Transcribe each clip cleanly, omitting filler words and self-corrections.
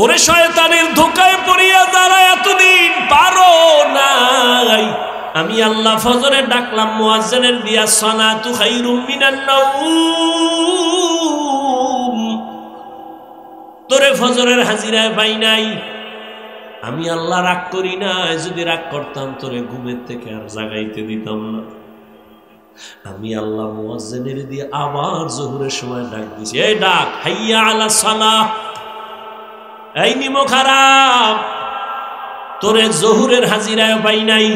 ওরে শয়তানের ধোঁকায় পড়িয়া যারা এতদিন পারো নাই, আমি আল্লাহ ফজরে ডাকলাম মুয়াজ্জিনের দিয়া সালাতু খায়রুম মিনান নাওম, তোরে ফজরের হাজিরায় পাই নাই। আমি আল্লাহ রাগ করি নাই, যদি রাগ করতাম তোরে ঘুমের থেকে আর জাগাইতে দিতাম না। আমি আল্লাহ মুয়াজ্জিনের দিয়ে আবার জোহরের সময় ডাক দিছি, এই ডাক হাইয়া আলা সালাহ, এই নিমো খারাপ, তোরে জোহরের হাজিরায় পাই নাই।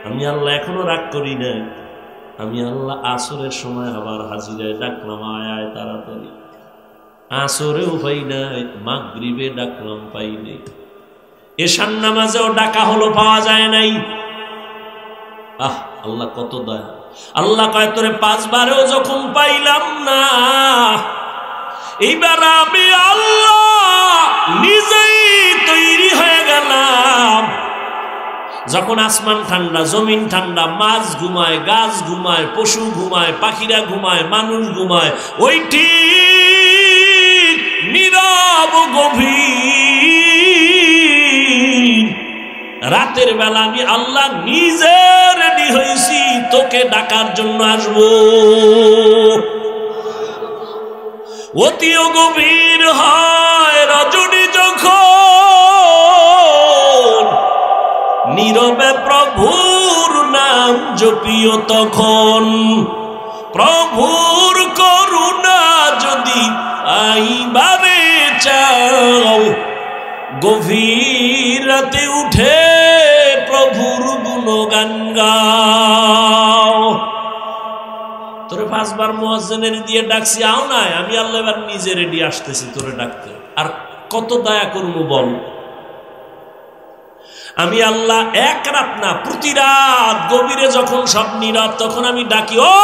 আমি আল্লাহ এখনো রাগ করি নাই। আমি আল্লাহ আসরের সময় আবার হাজিরায় ডাকলাম, আয় আয় তাড়াতাড়ি। আসরেও পাই নাই, মাগরিবে ডাকলাম পাই নাই, এশার নামাজেও ডাকা হলো পাওয়া যায় নাই। আহ আল্লাহ কত দয়া। আল্লাহ কয় তোরে 5 বারেও যখন পাইলাম না, এইবার আমি আল্লাহ নিজেই তৈরি হয়ে গেলাম। যখন আসমান ঠান্ডা, জমিন ঠান্ডা, মাছ ঘুমায়, গাছ ঘুমায়, পশু ঘুমায়, পাখিরা ঘুমায়, মানুষ ঘুমায়, ওই ঠিক নীরব গভীর রাতের বেলা আমি আল্লাহ নিজে রেডি হয়েছি তোকে ডাকার জন্য আসবো। অতিও গভীর হয় রজনী যখন, নীরবে প্রভুর নাম জপিও তখন। প্রভুর করুণা যদি আইবারে চাও, গভীর রাতে উঠে প্রভুর গুণগান গাও। তোরে 5 বার মুয়াজ্জিনের দিয়ে ডাকছি, আও নাই। আমি আল্লাহ এবার নিজে রেডি আসতেছি তোরে ডাকতে। আর কত দয়া করবো বল। আমি আল্লাহ এক রাত না, প্রতি রাত গভীরে যখন সব নীরব, তখন আমি ডাকি, ও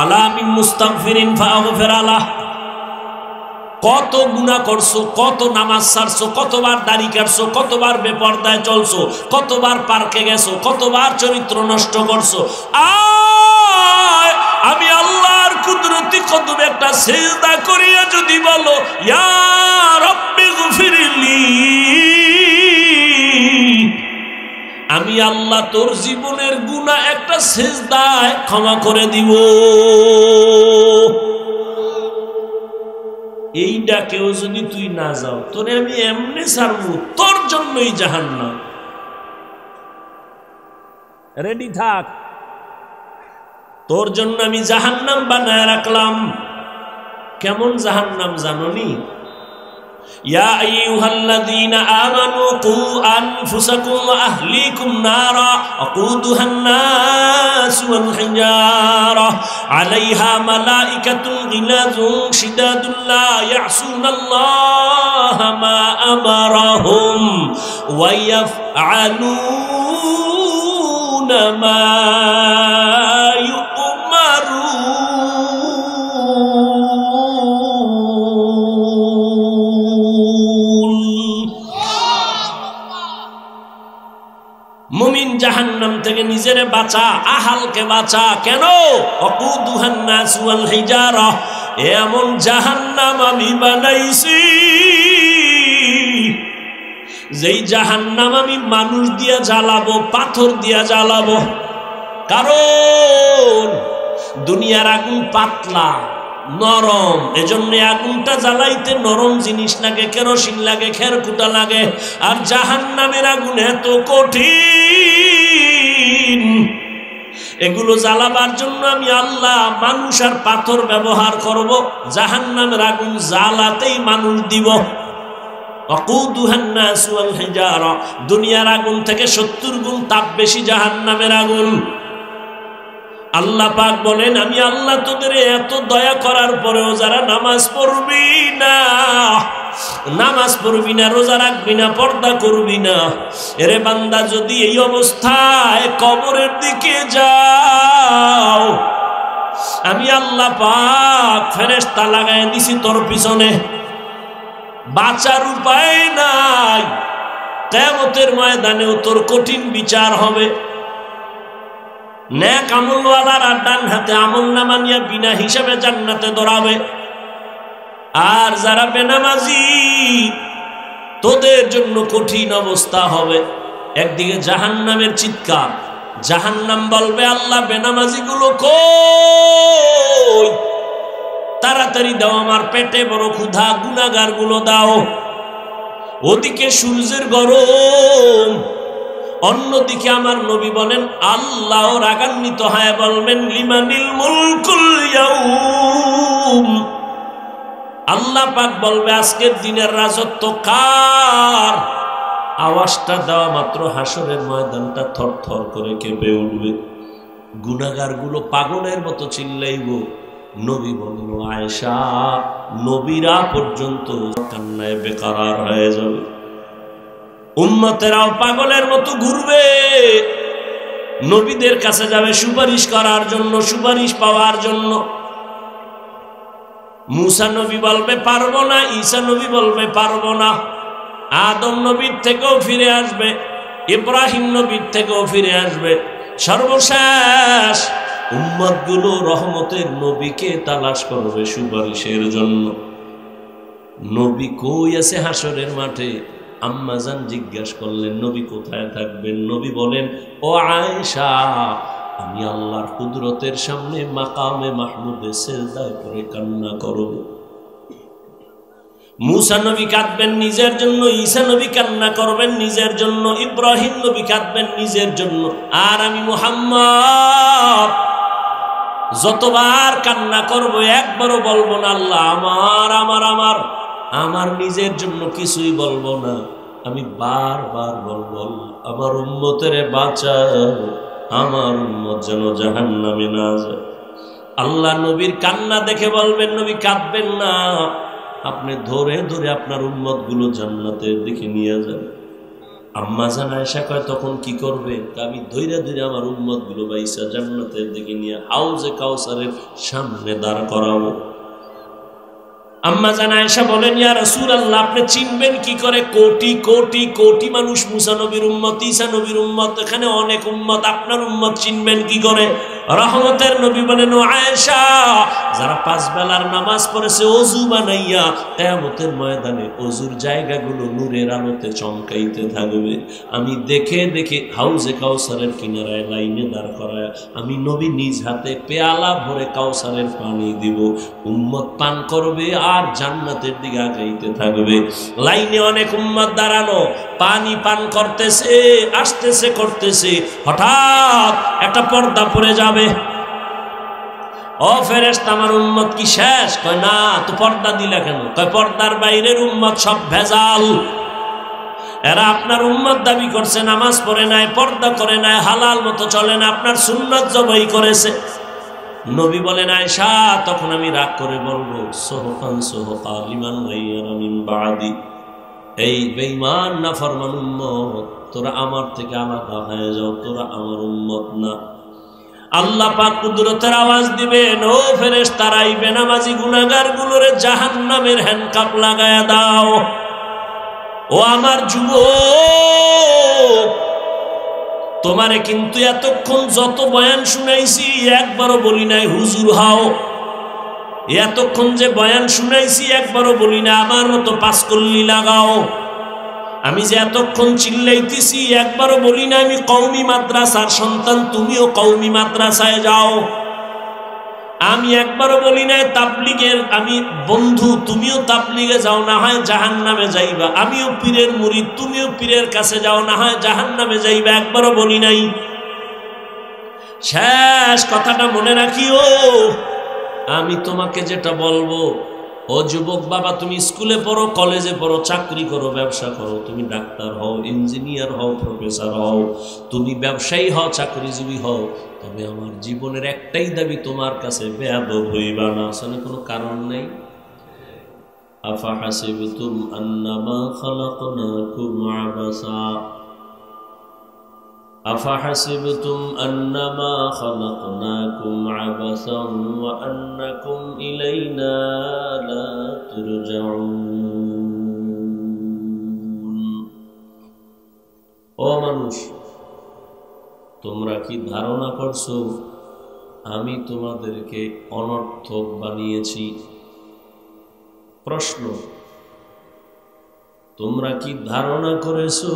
আলা মিন মুস্তাগফিরিন ফাগফির আলাহ। কত গুনাহ করছো, কত নামাজ ছাড়ছো, কতবার দাড়ি কাটছো, কতবার বেপরদায় চলছো, কতবার পার্কে গেছো, কতবার চরিত্র নষ্ট করছো। আমি আল্লাহর কুদরতি কদমে একটা সিজদা করিয়া যদি বলো, ইয়া রাব্বি গফিরলি, আমি আল্লাহ তোর জীবনের গুনাহ একটা সিজদায় ক্ষমা করে দিব। এই ডাকেও যদি তুই না যাও, তোরে আমি এমনি ছাড়বো, তোর জন্যই জাহান্নাম। রেডি থাক, তোর জন্য আমি জাহান্নাম বানায় রাখলাম। কেমন জাহান্নাম জানোনি? ইয়া আইয়ুহাল্লাযীনা আমানু কু আনফুসাকুম ওয়া আহলিকুম নারা আকুদুহান নাস ওয়াল হিজারা আলাইহা মালাইকাতুন গিলাযুন শিদাদুন লা ইয়াসুনাল্লাহা মা আমারাহুম ওয়া ইয়াফআলুনা মা মুমিন জাহান্নাম থেকে নিজেরে বাঁচা, আহালকে বাঁচা। কেন? আকুদুহান নাস ওয়াল হিজারা, এমন জাহান্নাম আমি বানাইছি যেই জাহান্নাম আমি মানুষ দিয়া জ্বালাবো, পাথর দিয়া জ্বালাবো। কারণ দুনিয়ার আগুন পাতলা, নরম, এজন্য আগুনটা জ্বালাইতে নরম জিনিস লাগে, কেরোসিন লাগে, খেরকুটা লাগে। আর জাহান্নামের আগুন এত কঠিন, এগুলো জ্বালাবার জন্য আমি আল্লাহ মানুষ আর পাথর ব্যবহার করব। জাহান্নামের আগুন জ্বালাতেই মানুষ দিব। ওয়াকুদুহান নাস ওয়াল হিজারা, দুনিয়ার আগুন থেকে 70 গুণ তাপ বেশি জাহান্নামের আগুন। আল্লাহ পাক বলেন, আমি আল্লাহ তোদের এত দয়া করার পরেও যারা নামাজ পড়বি না, নামাজ পড়বি না, রোজা রাখবি না, পর্দা করবি না, এরে বান্দা যদি এই অবস্থায় কবরের দিকে যাও, আমি আল্লাহ পাক ফেরেশতা লাগায় দিছি তোর পিছনে। বাঁচার উপায় নাই, কিয়ামতের ময়দানেও তোর কঠিন বিচার হবে। নেক আমলওয়ালারা ডান হাতে আমল নামা নিয়ে বিনা হিসাবে জান্নাতে দৌড়াবে। আর যারা বেনামাজি তোদের জন্য কঠিন অবস্থা হবে। একদিকে জাহান্নামের চিৎকার, জাহান্নাম বলবে আল্লাহ বেনামাজি গুলো কই, তাড়াতাড়ি দাও, আমার পেটে বড় ক্ষুধা, গুনাহগার গুলো দাও। ওদিকে সূর্যের গরম, অন্যদিকে আমার নবী বলেন আল্লাহ রাগান্বিত হয়ে বলবেন লিমানিল মুলকুল ইয়াউম, আল্লাহ পাক বলবে আজকের দিনের রাজত্ব কার? আওয়াজটা দেওয়া মাত্র হাসরের ময়দানটা থরথর করে কেঁপে উঠবে। গুনাহগার গুলো পাগলের মতো চিল্লাইব। নবী বলল আয়েশা, নবীরা পর্যন্ত কান্নায় বেকারার হয়ে যাবে, উম্মতেরাও পাগলের মতো ঘুরবে, নবীদের কাছে যাবে সুপারিশ করার জন্য, সুপারিশ পাওয়ার জন্য। মুসা নবী বলবে পারবো না, ঈসা নবী বলবে পারবো না, আদম নবীর থেকেও ফিরে আসবে, ইব্রাহিম নবীর থেকেও ফিরে আসবে। সর্বশেষ উম্মতগুলো রহমতের নবীকে তালাশ করবে সুপারিশের জন্য। নবী কই আছে হাসরের মাঠে? আম্মাজান জিজ্ঞাসা করলেন নবী কোথায় থাকবেন? নবী বলেন ও আয়েশা, আমি আল্লাহর কুদরতের সামনে মাকামে মাহমুদে সিজদায় পড়ে কান্না করব। মুসা নবী কাঁদবেন নিজের জন্য, ঈসা নবী কান্না করবেন নিজের জন্য, ইব্রাহিম নবী কাঁদবেন নিজের জন্য, আর আমি মুহাম্মদ যতবার কান্না করব একবারও বলবো না আল্লাহ আমার আমার আমার আমার নিজের জন্য কিছুই বলবো না। আমি বারবার বলবো আমার উম্মতের বাঁচাও, আমার উম্মত যেন জাহান্নামে না যায়। আল্লাহ নবীর কান্না দেখে বলবেন নবী কাঁদবেন না, আপনি ধরে ধরে আপনার উম্মত গুলো জান্নাতের দিকে নিয়ে যান। আম্মা জান আয়েশা কয় তখন কি করবে? আমি ধৈর্য ধরে আমার উম্মত গুলো বাইসা জান্নাতের দিকে নিয়ে হাউজে কাউসারের সামনে দাঁড় করাবো। আম্মা জান আয়েশা বলেন ইয়া রাসূলুল্লাহ, আপনি চিনবেন কি করে? কোটি কোটি কোটি মানুষ মুসা নবীর উম্মত, ঈসা নবীর উম্মত, এখানে অনেক উম্মত, আপনার উম্মত চিনবেন কি করে? রহমতের নবী বলেন ও আয়েশা, যারা 5 বেলার নামাজ পড়েছে ওযু বানাইয়া, কিয়ামতের ময়দানে ওযুর জায়গাগুলো নূরের আলোতে চমকাইতে থাকবে। আমি দেখে দেখে হাউজে কাউসারের কিনারায় লাইনে দাঁড় করায় আমি নবী নিজ হাতে পেয়ালা ভরে কাউসারের পানি দিব, উম্মত পান করবে আর জান্নাতের দিকে আগাইতে থাকবে। লাইনে অনেক উম্মত দাঁড়ানো, পানি পান করতেছে, আসতেছে করতেছে, হঠাৎ একটা পর্দা পড়ে যাবে। ও ফেরেশতা, আমার উম্মত কি শেষ? কয় না। তো পর্দা দিলা কেন? কয় পর্দার বাইরের উম্মত সব ভেজাল, এরা আপনার উম্মত দাবি করছে, নামাজ পড়ে নাই, পর্দা করে নাই, হালাল মতো চলে না, আপনার সুন্নাত জবাই করেছে। নবী বলেন আয়েশা, তখন আমি রাগ করে বলবো সোহকান সোহকা লিমান গায়্যারা মিন বাদি, এই বেঈমান নাফরমান উম্মত, তোরা আমার থেকে আলাদা হয়ে যাও, তোরা আমার উম্মত না। আল্লাহ পাক কুদরতের আওয়াজ দিবেন ও ফেরেশতারা, এই বেনামাজি গুনাহগার গুলোরে জাহান্নামের হ্যান্ডকাপ লাগায়া দাও। ও আমার যুবক, তোমারে কিন্তু এতক্ষণ যত বয়ান শুনাইছি একবারও বলি নাই হুজুর হও। এতক্ষণ যে বয়ান শুনাইছি একবারও বলি না আমার মতো 5 কল্লি লাগাও। আমি যে এতক্ষণ চিল্লাইতেছি একবারও বলি না আমি কওমি মাদ্রাসার সন্তান, তুমিও কওমি মাদ্রাসায় যাও। আমি একবারও বলি না তাবলীগের আমি বন্ধু, তুমিও তাবলীগে যাও, না হয় জাহান্নামে যাইবা। আমিও পীরের মুরিদ, তুমিও পীরের কাছে যাও, না হয় জাহান্নামে যাইবা। একবারও বলি নাই। শেষ কথাটা মনে রাখিও, আমি তোমাকে যেটা বলবো, ও যুবক বাবা, তুমি স্কুলে পড়ো, কলেজে পড়ো, চাকরি করো, ব্যবসা করো, তুমি ডাক্তার হও, ইঞ্জিনিয়ার হও, প্রফেসর হও, তুমি ব্যবসায়ী হও, চাকরিজীবী হও, তবে আমার জীবনের একটাই দাবি, তোমার কাছে বেয়াদব হইবা না। আসলে কোনো কারণ নেই। আফাহাসিবতুম আন্নামা খালাকনাকুম আবাসা أفحسبتم أنما خلقناكم عبثا وأنكم إلينا لا ترجعون। ও মানুষ, তোমরা কি ধারণা করছো আমি তোমাদেরকে অনর্থক বানিয়েছি? প্রশ্ন, তোমরা কি ধারণা করেছো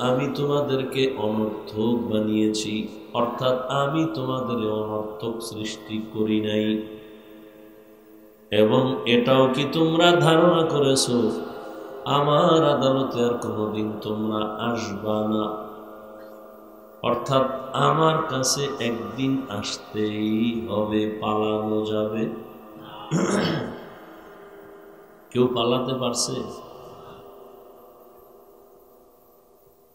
আমি তোমাদেরকে অনর্থক বানিয়েছি? অর্থাৎ আমি তোমাদের অনর্থক সৃষ্টি করি নাই। এবং এটাও কি তোমরা ধারণা করেছো আমার আদালতে আর কোনোদিন তোমরা আসবা না? অর্থাৎ আমার কাছে একদিন আসতেই হবে, পালানো যাবে? কেউ পালাতে পারছে?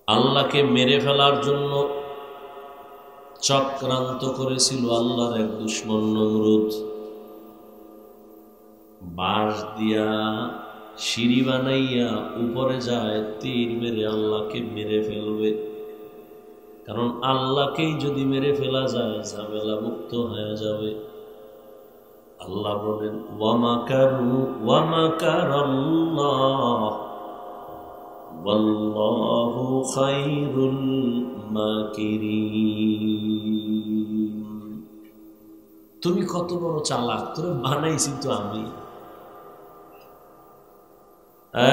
আল্লাহকে মেরে ফেলার জন্য চক্রান্ত করেছিল আল্লাহর এক দুশমন নমরুদ। বাঁশ দিয়া সিঁড়ি বানাইয়া উপরে যায়, তীর মেরে আল্লাহকে মেরে ফেলবে। কারণ আল্লাহকেই যদি মেরে ফেলা যায়, ঝামেলা মুক্ত হয়ে যাবে। আল্লাহ বলেন, ওয়ামাকারু ওয়ামাকারাল্লাহ ওয়াল্লাহু খায়রুল মাকিরিন। তুমি কত বড় চালাক, তোরে বানাইছি তো আমি।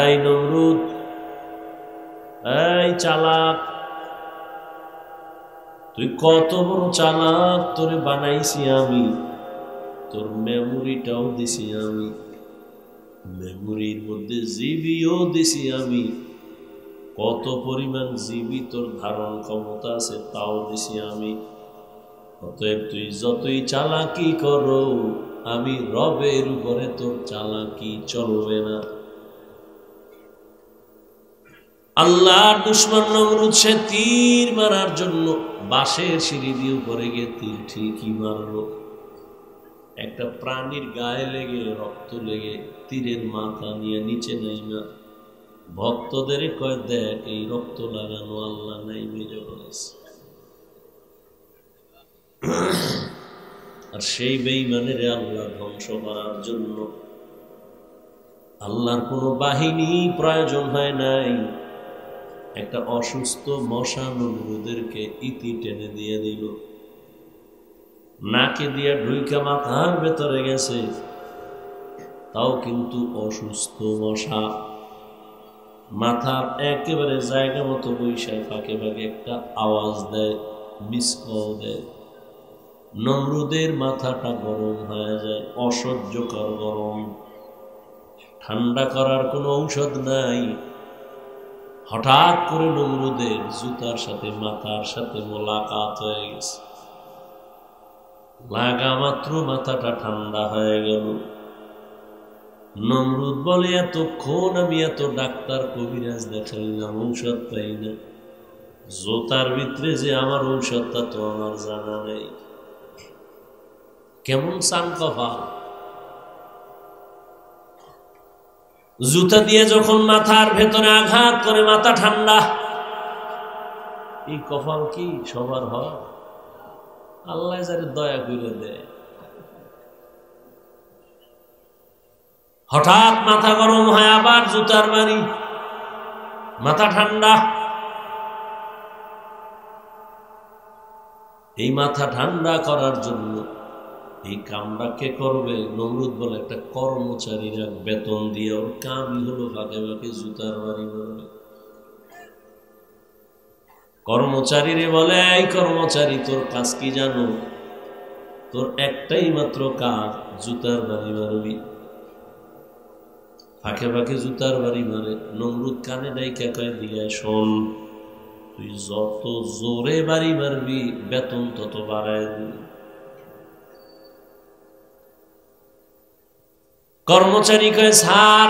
এই নমরুদ, এই চালাক, তুই কত বড় চালাক, তোরে বানাইছি আমি। তোর মেমোরিটাও দিছি আমি, মেমোরির মধ্যে জিবিও দিছি আমি। কত পরিমাণ জিবি তোর ধারণ ক্ষমতা আছে তাও দিছি আমি। অতএব তুই যতই চালাকি করো, আমি রবের উপরে তোর চালাকি চলবে না। আল্লাহর দুশমন নমরুদ সে তীর মারার জন্য বাঁশের সিঁড়ি দিয়ে উপরে গিয়ে তীর ঠিকই মারলো। একটা প্রাণীর গায়ে লেগে, রক্ত লেগে তীরের মাথা নিয়ে নিচে নাইমা ভক্তদের কয়, দেখ এই রক্ত লাগানো আল্লাহ নাইমে জড়াইছে। আর সেই বেঈমানের আল্লাহ ধ্বংস করার জন্য আল্লাহর কোনো বাহিনী প্রয়োজন হয় নাই। একটা অসুস্থ মশা নমরুদেরকে ইতি টেনে দিয়ে দিল, নাকে দিয়ে ঢুইকা মাথার ভেতরে গেছে। তাও কিন্তু অসুস্থ মশা মাথার একেবারে জায়গা মতো বৈশাখ ফাঁকে ফাঁকে একটা আওয়াজ দেয়, মিস কল দেয়। নমরুদের মাথাটা গরম হয়ে যায়, অসহ্যকর গরম। ঠান্ডা করার কোনো ঔষধ নাই। হঠাৎ করে নমরুদের জুতার সাথে মাথার সাথে মোলাকাত হয়ে গেছে। লাগা মাত্র মাথাটা ঠান্ডা হয়ে গেল। নমরুদ বলে, এতক্ষণ আমি এত ডাক্তার কবিরাজ দেখাইলাম, ঔষধ পাই না। জুতার ভিতরে যে আমার ঔষধটা তো আমার জানা নেই। কেমন চান কপাল! জুতা দিয়ে যখন মাথার ভেতরে আঘাত করে মাথা ঠান্ডা। এই কপাল কি সবার হয়? আল্লাহ যারে দয়া করে দেয়। হঠাৎ মাথা গরম হয়, আবার জুতার বাড়ি, মাথা ঠান্ডা। এই মাথা ঠান্ডা করার জন্য এই কামটা কে করবে? নমরুদ বলে, একটা কর্মচারীরা বেতন দিয়ে, ওর কামই হলো ফাঁকে ফাঁকে জুতার বাড়ি মারবে। কর্মচারীরে বলে, এই কর্মচারী, তোর কাজ কি জানো? তোর একটাই মাত্র কাজ, জুতার বাড়ি মারবি। ফাঁকে ফাঁকে জুতার বাড়ি মারে। নমরুদ কানে ডাইকা কয়, দিয়ে শোন, তুই যত জোরে বাড়ি মারবি বেতন তত বাড়ায় দিবি। কর্মচারী কয়, স্যার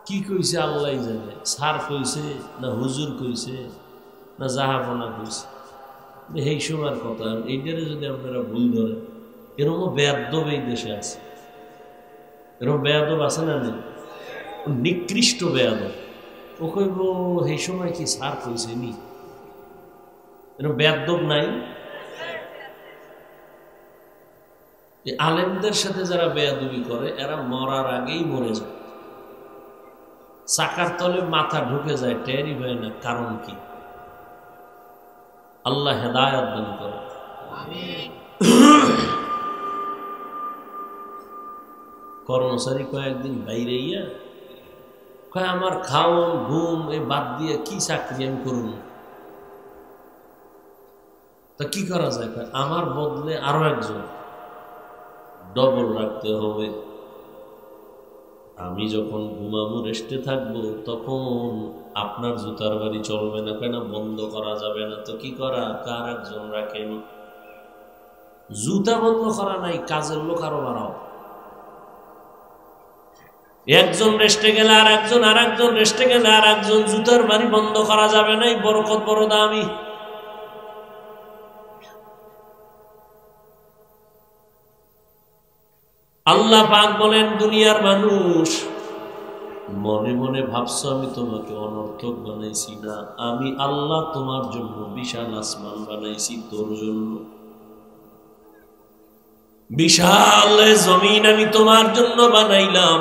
কি কইছে আল্লাহ জানে, স্যার কইছে না হুজুর কইছে না জাহাপনা কইছে, এই সময়ের কথা। এইটারে যদি আপনারা ভুল ধরেন, এরকম বেয়াদব এই দেশে আছে। এরকম বেয়াদব আছে না নেই? নিকৃষ্ট বেয়াদব। ও কইব এই সময় কি স্যার কইছে নি? এরকম বেয়াদব নাই? আলেমদের সাথে যারা বেয়াদবি করে, এরা মরার আগেই মরে যায়। চাকার তলে মাথা ঢুকে যায়, টেরই হয় না। কারণ কি? আল্লাহ হেদায়েত দান করে। কর্মচারী কয়েকদিন বাইরে ইয়া কয় আমার খাওন ঘুম এই বাদ দিয়ে কি চাকরি আমি করব, তা কি করা যায়? আমার বদলে আরো একজন ডবল রাখতে হবে। আমি যখন ঘুমাবো রেস্টে থাকবো তখন আপনার জুতার বাড়ি চলবে না, কেন বন্ধ করা যাবে না, তো কি করা, কার একজন রাখেন। জুতা বন্ধ করা নাই, কাজের লোক আরো বাড়াও। একজন রেস্টে গেলে আর একজন, আর একজন রেস্টে গেলে আর একজন, জুতার বাড়ি বন্ধ করা যাবে না। এই বরকত বড় দামি। আল্লাহ পাক বলেন, দুনিয়ার মানুষ মনে মনে ভাবছো আমি তোমাকে অনর্থক বানাইছি না, আমি আল্লাহ তোমার জন্য বিশাল আসমান বানাইছি, তোর জন্য বিশাল জমিন আমি তোমার জন্য বানাইলাম,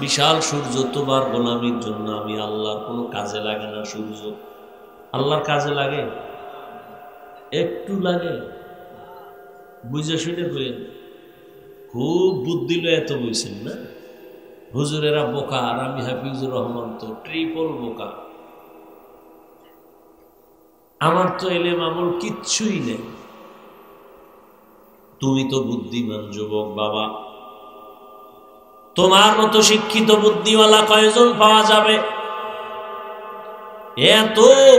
বিশাল সূর্য তোমার গোলামির জন্য। আমি আল্লাহর কোনো কাজে লাগে না সূর্য। আল্লাহর কাজে লাগে? একটু লাগে? বুঝে শুনে বলেন। খুব বুদ্ধি লয়ে এত বলছেন না? হুজুরেরা বোকা আর আমি হাফিজুর রহমান তো ট্রিপল বোকা। আমার তো এলেম আমল কিচ্ছুই নেই। তুমি তো বুদ্ধিমান যুবক বাবা, তোমার মতো শিক্ষিত বুদ্ধিওয়ালা কয়জন পাওয়া যাবে? এত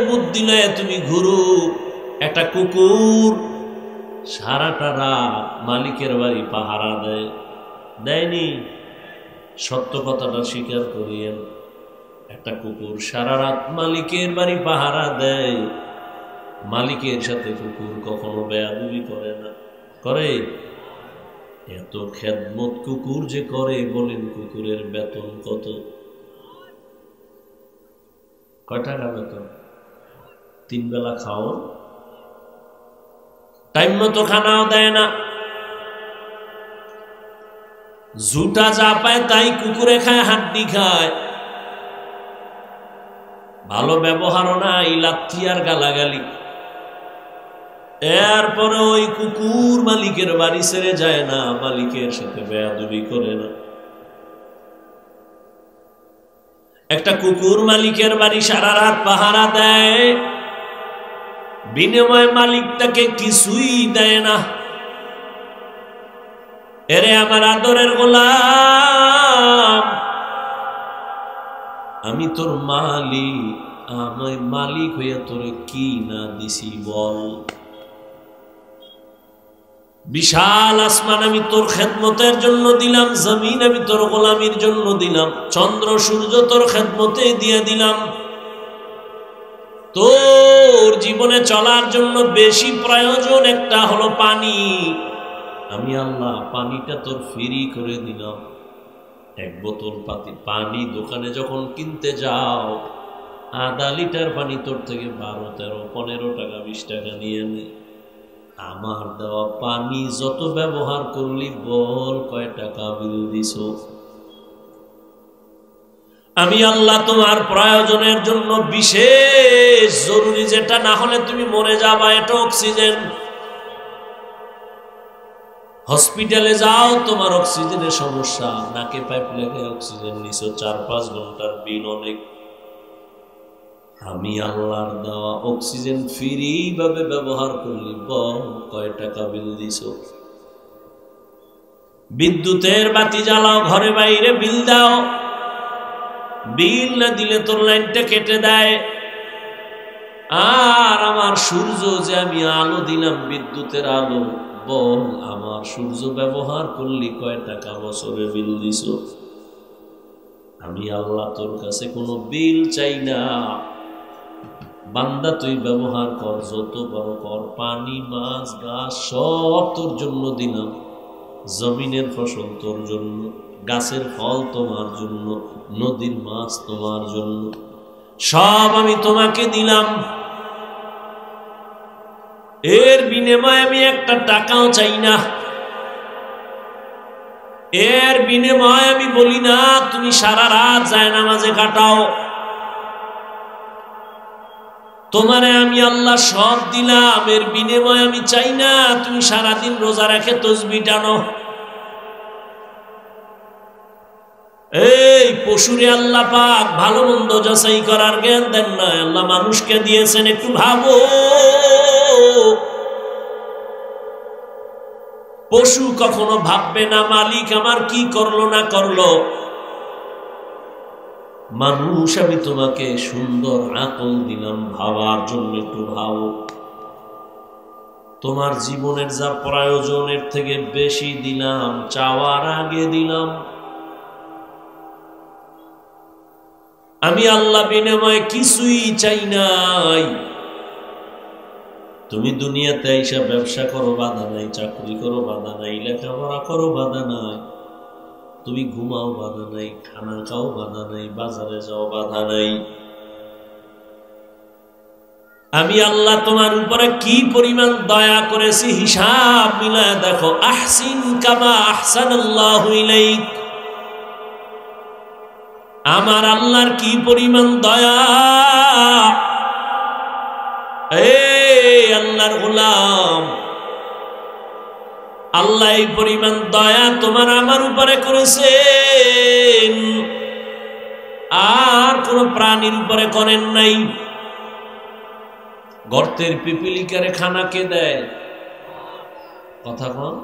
বুদ্ধি লয়ে তুমি ঘুরু। একটা কুকুর সারাটা রাত মালিকের বাড়ি পাহারা দেয়, দেয়নি? সত্য কথাটা স্বীকার করিয়েন। একটা কুকুর সারা রাত মালিকের বাড়ি পাহারা দেয়, মালিকের সাথে কুকুর কখনো বেয়াদবি করে না, করে? এত খেদমত কুকুর যে করে, বলেন কুকুরের বেতন কত? কয় টাকা বেতন? 3 বেলা খাও, টাইম মতো খানাও দেয় না, ঝুটা যা পায় তাই কুকুরে খায়, হাড্ডি খায়, ভালো ব্যবহারও নাই, লাথি আর গালাগালি। এরপরে ওই কুকুর মালিকের বাড়ি ছেড়ে যায় না, মালিকের সাথে বেয়াদবি করে না। একটা কুকুর মালিকের বাড়ি সারা রাত পাহারা দেয়, বিনিময়ে মালিক তাকে কিছুই দেয় না। এরে আমার আদরের গোলাম, আমি তোর মালিক, আমি মালিক হইয়া তোরে কি না দিছি বল? বিশাল আসমান আমি তোর খেদমতের জন্য দিলাম, জমিন আমি তোর গোলামির জন্য দিলাম, চন্দ্র সূর্য তোর খেদমতে দিয়ে দিলাম। তোর জীবনে চলার জন্য বেশি প্রয়োজন একটা হলো পানি। আমি আল্লাহ পানিটা তোর ফ্রি করে দিলাম। 1 বোতল পানি দোকানে যখন কিনতে যাও, আধা লিটার পানি তোর থেকে 12, 13, 15 টাকা 20 টাকা নিয়ে নেয়। আমার দেওয়া পানি যত ব্যবহার করলি বল কয় টাকা বিল দিছ? আমি আল্লাহ তোমার প্রয়োজনের জন্য বিশেষ জরুরি, যেটা না হলে তুমি মরে যাবা, এটা অক্সিজেন। হসপিটালে যাও, তোমার অক্সিজেনের সমস্যা, নাকে পাইপ লেগে অক্সিজেন নিছ, 4-5 ঘন্টার বিল অনেক। আমি আল্লাহর দেওয়া অক্সিজেন ফ্রি ভাবে ব্যবহার করলি বল কয় টাকা বিল দিছ? বিদ্যুতের বাতি জ্বালাও, ঘরে বাইরে বিল দাও, বিল না দিলে তোর লাইনটা কেটে দেয়। আর আমার সূর্য যে আমি আলো দিলাম, বিদ্যুতের আলো, বল আমার সূর্য ব্যবহার করলি কয় টাকা বছরে বিল দিছ? আমি আল্লাহ তোর কাছে কোনো বিল চাই না, বান্দা তুই ব্যবহার কর, যত বড় কর, পানি মাছ গাছ সব তোর জন্য দিলাম। জমিনের ফসল তোর জন্য, গাছের ফল তোমার জন্য, নদীর মাছ তোমার জন্য, সব আমি তোমাকে দিলাম। এর বিনিময়ে আমি একটা টাকাও চাই না। এর বিনিময়ে আমি বলি না তুমি সারা রাত জায়নামাজে কাটাও। তোমারে আমি আল্লাহ সব দিলাম, এর বিনিময়ে আমি চাই না তুমি সারাদিন রোজা রেখে তসবিহ টানো। এই পশুরে আল্লাহ পাক ভালো মন্দ যাচাই করার জ্ঞান দেন না, আল্লাহ মানুষকে দিয়েছেন। একটু ভাবো, পশু কখনো ভাববে না মালিক আমার কি করলো না করলো। মানুষ আমি তোমাকে সুন্দর আকল দিলাম ভাবার জন্য, একটু ভাবো। তোমার জীবনের যা প্রয়োজনের থেকে বেশি দিলাম, চাওয়ার আগে দিলাম। আমি আল্লাহ বিনিময়ে কিছুই চাই নাই। তুমি দুনিয়াতে এসে ব্যবসা করো বাধা নাই, চাকরি করো বাধা নাই, লেখাপড়া করো বাধা নাই, তুমি ঘুমাও বাধা নাই, খানা খাও বাধা নাই, বাজারে যাও বাধা নাই। আমি আল্লাহ তোমার উপরে কি পরিমাণ দয়া করেছি হিসাব মিলায় দেখো। আহসিন কামা আহসানাল্লাহু ইলাইক। আমার আল্লাহর কি পরিমাণ দয়া। এই আল্লাহর গোলাম, আল্লাহ এই পরিমাণ দয়া তোমার আমার উপরে করেছেন, আর কোন প্রাণীর উপরে করেন নাই। গর্তের পিপিলিকারে খানা কে দেয়? কথা কন।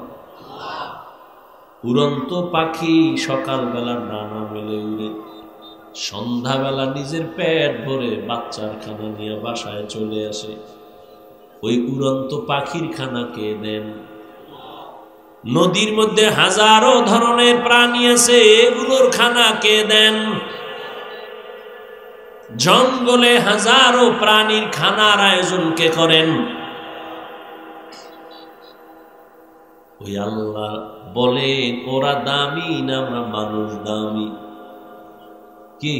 উড়ন্ত পাখি সকালবেলা ডানা মেলে উড়ে, সন্ধ্যাবেলা নিজের পেট ভরে বাচ্চার খানা নিয়ে বাসায় চলে আসে। ওই উড়ন্ত পাখির খানা কে দেন? নদীর মধ্যে হাজারো ধরনের প্রাণী আছে, এগুলোর খানা কে দেন? জঙ্গলে হাজারো প্রাণীর খানার আয়োজন কে করেন? ওই আল্লাহ বলেন ওরা দামি না আমরা মানুষ দামি? কি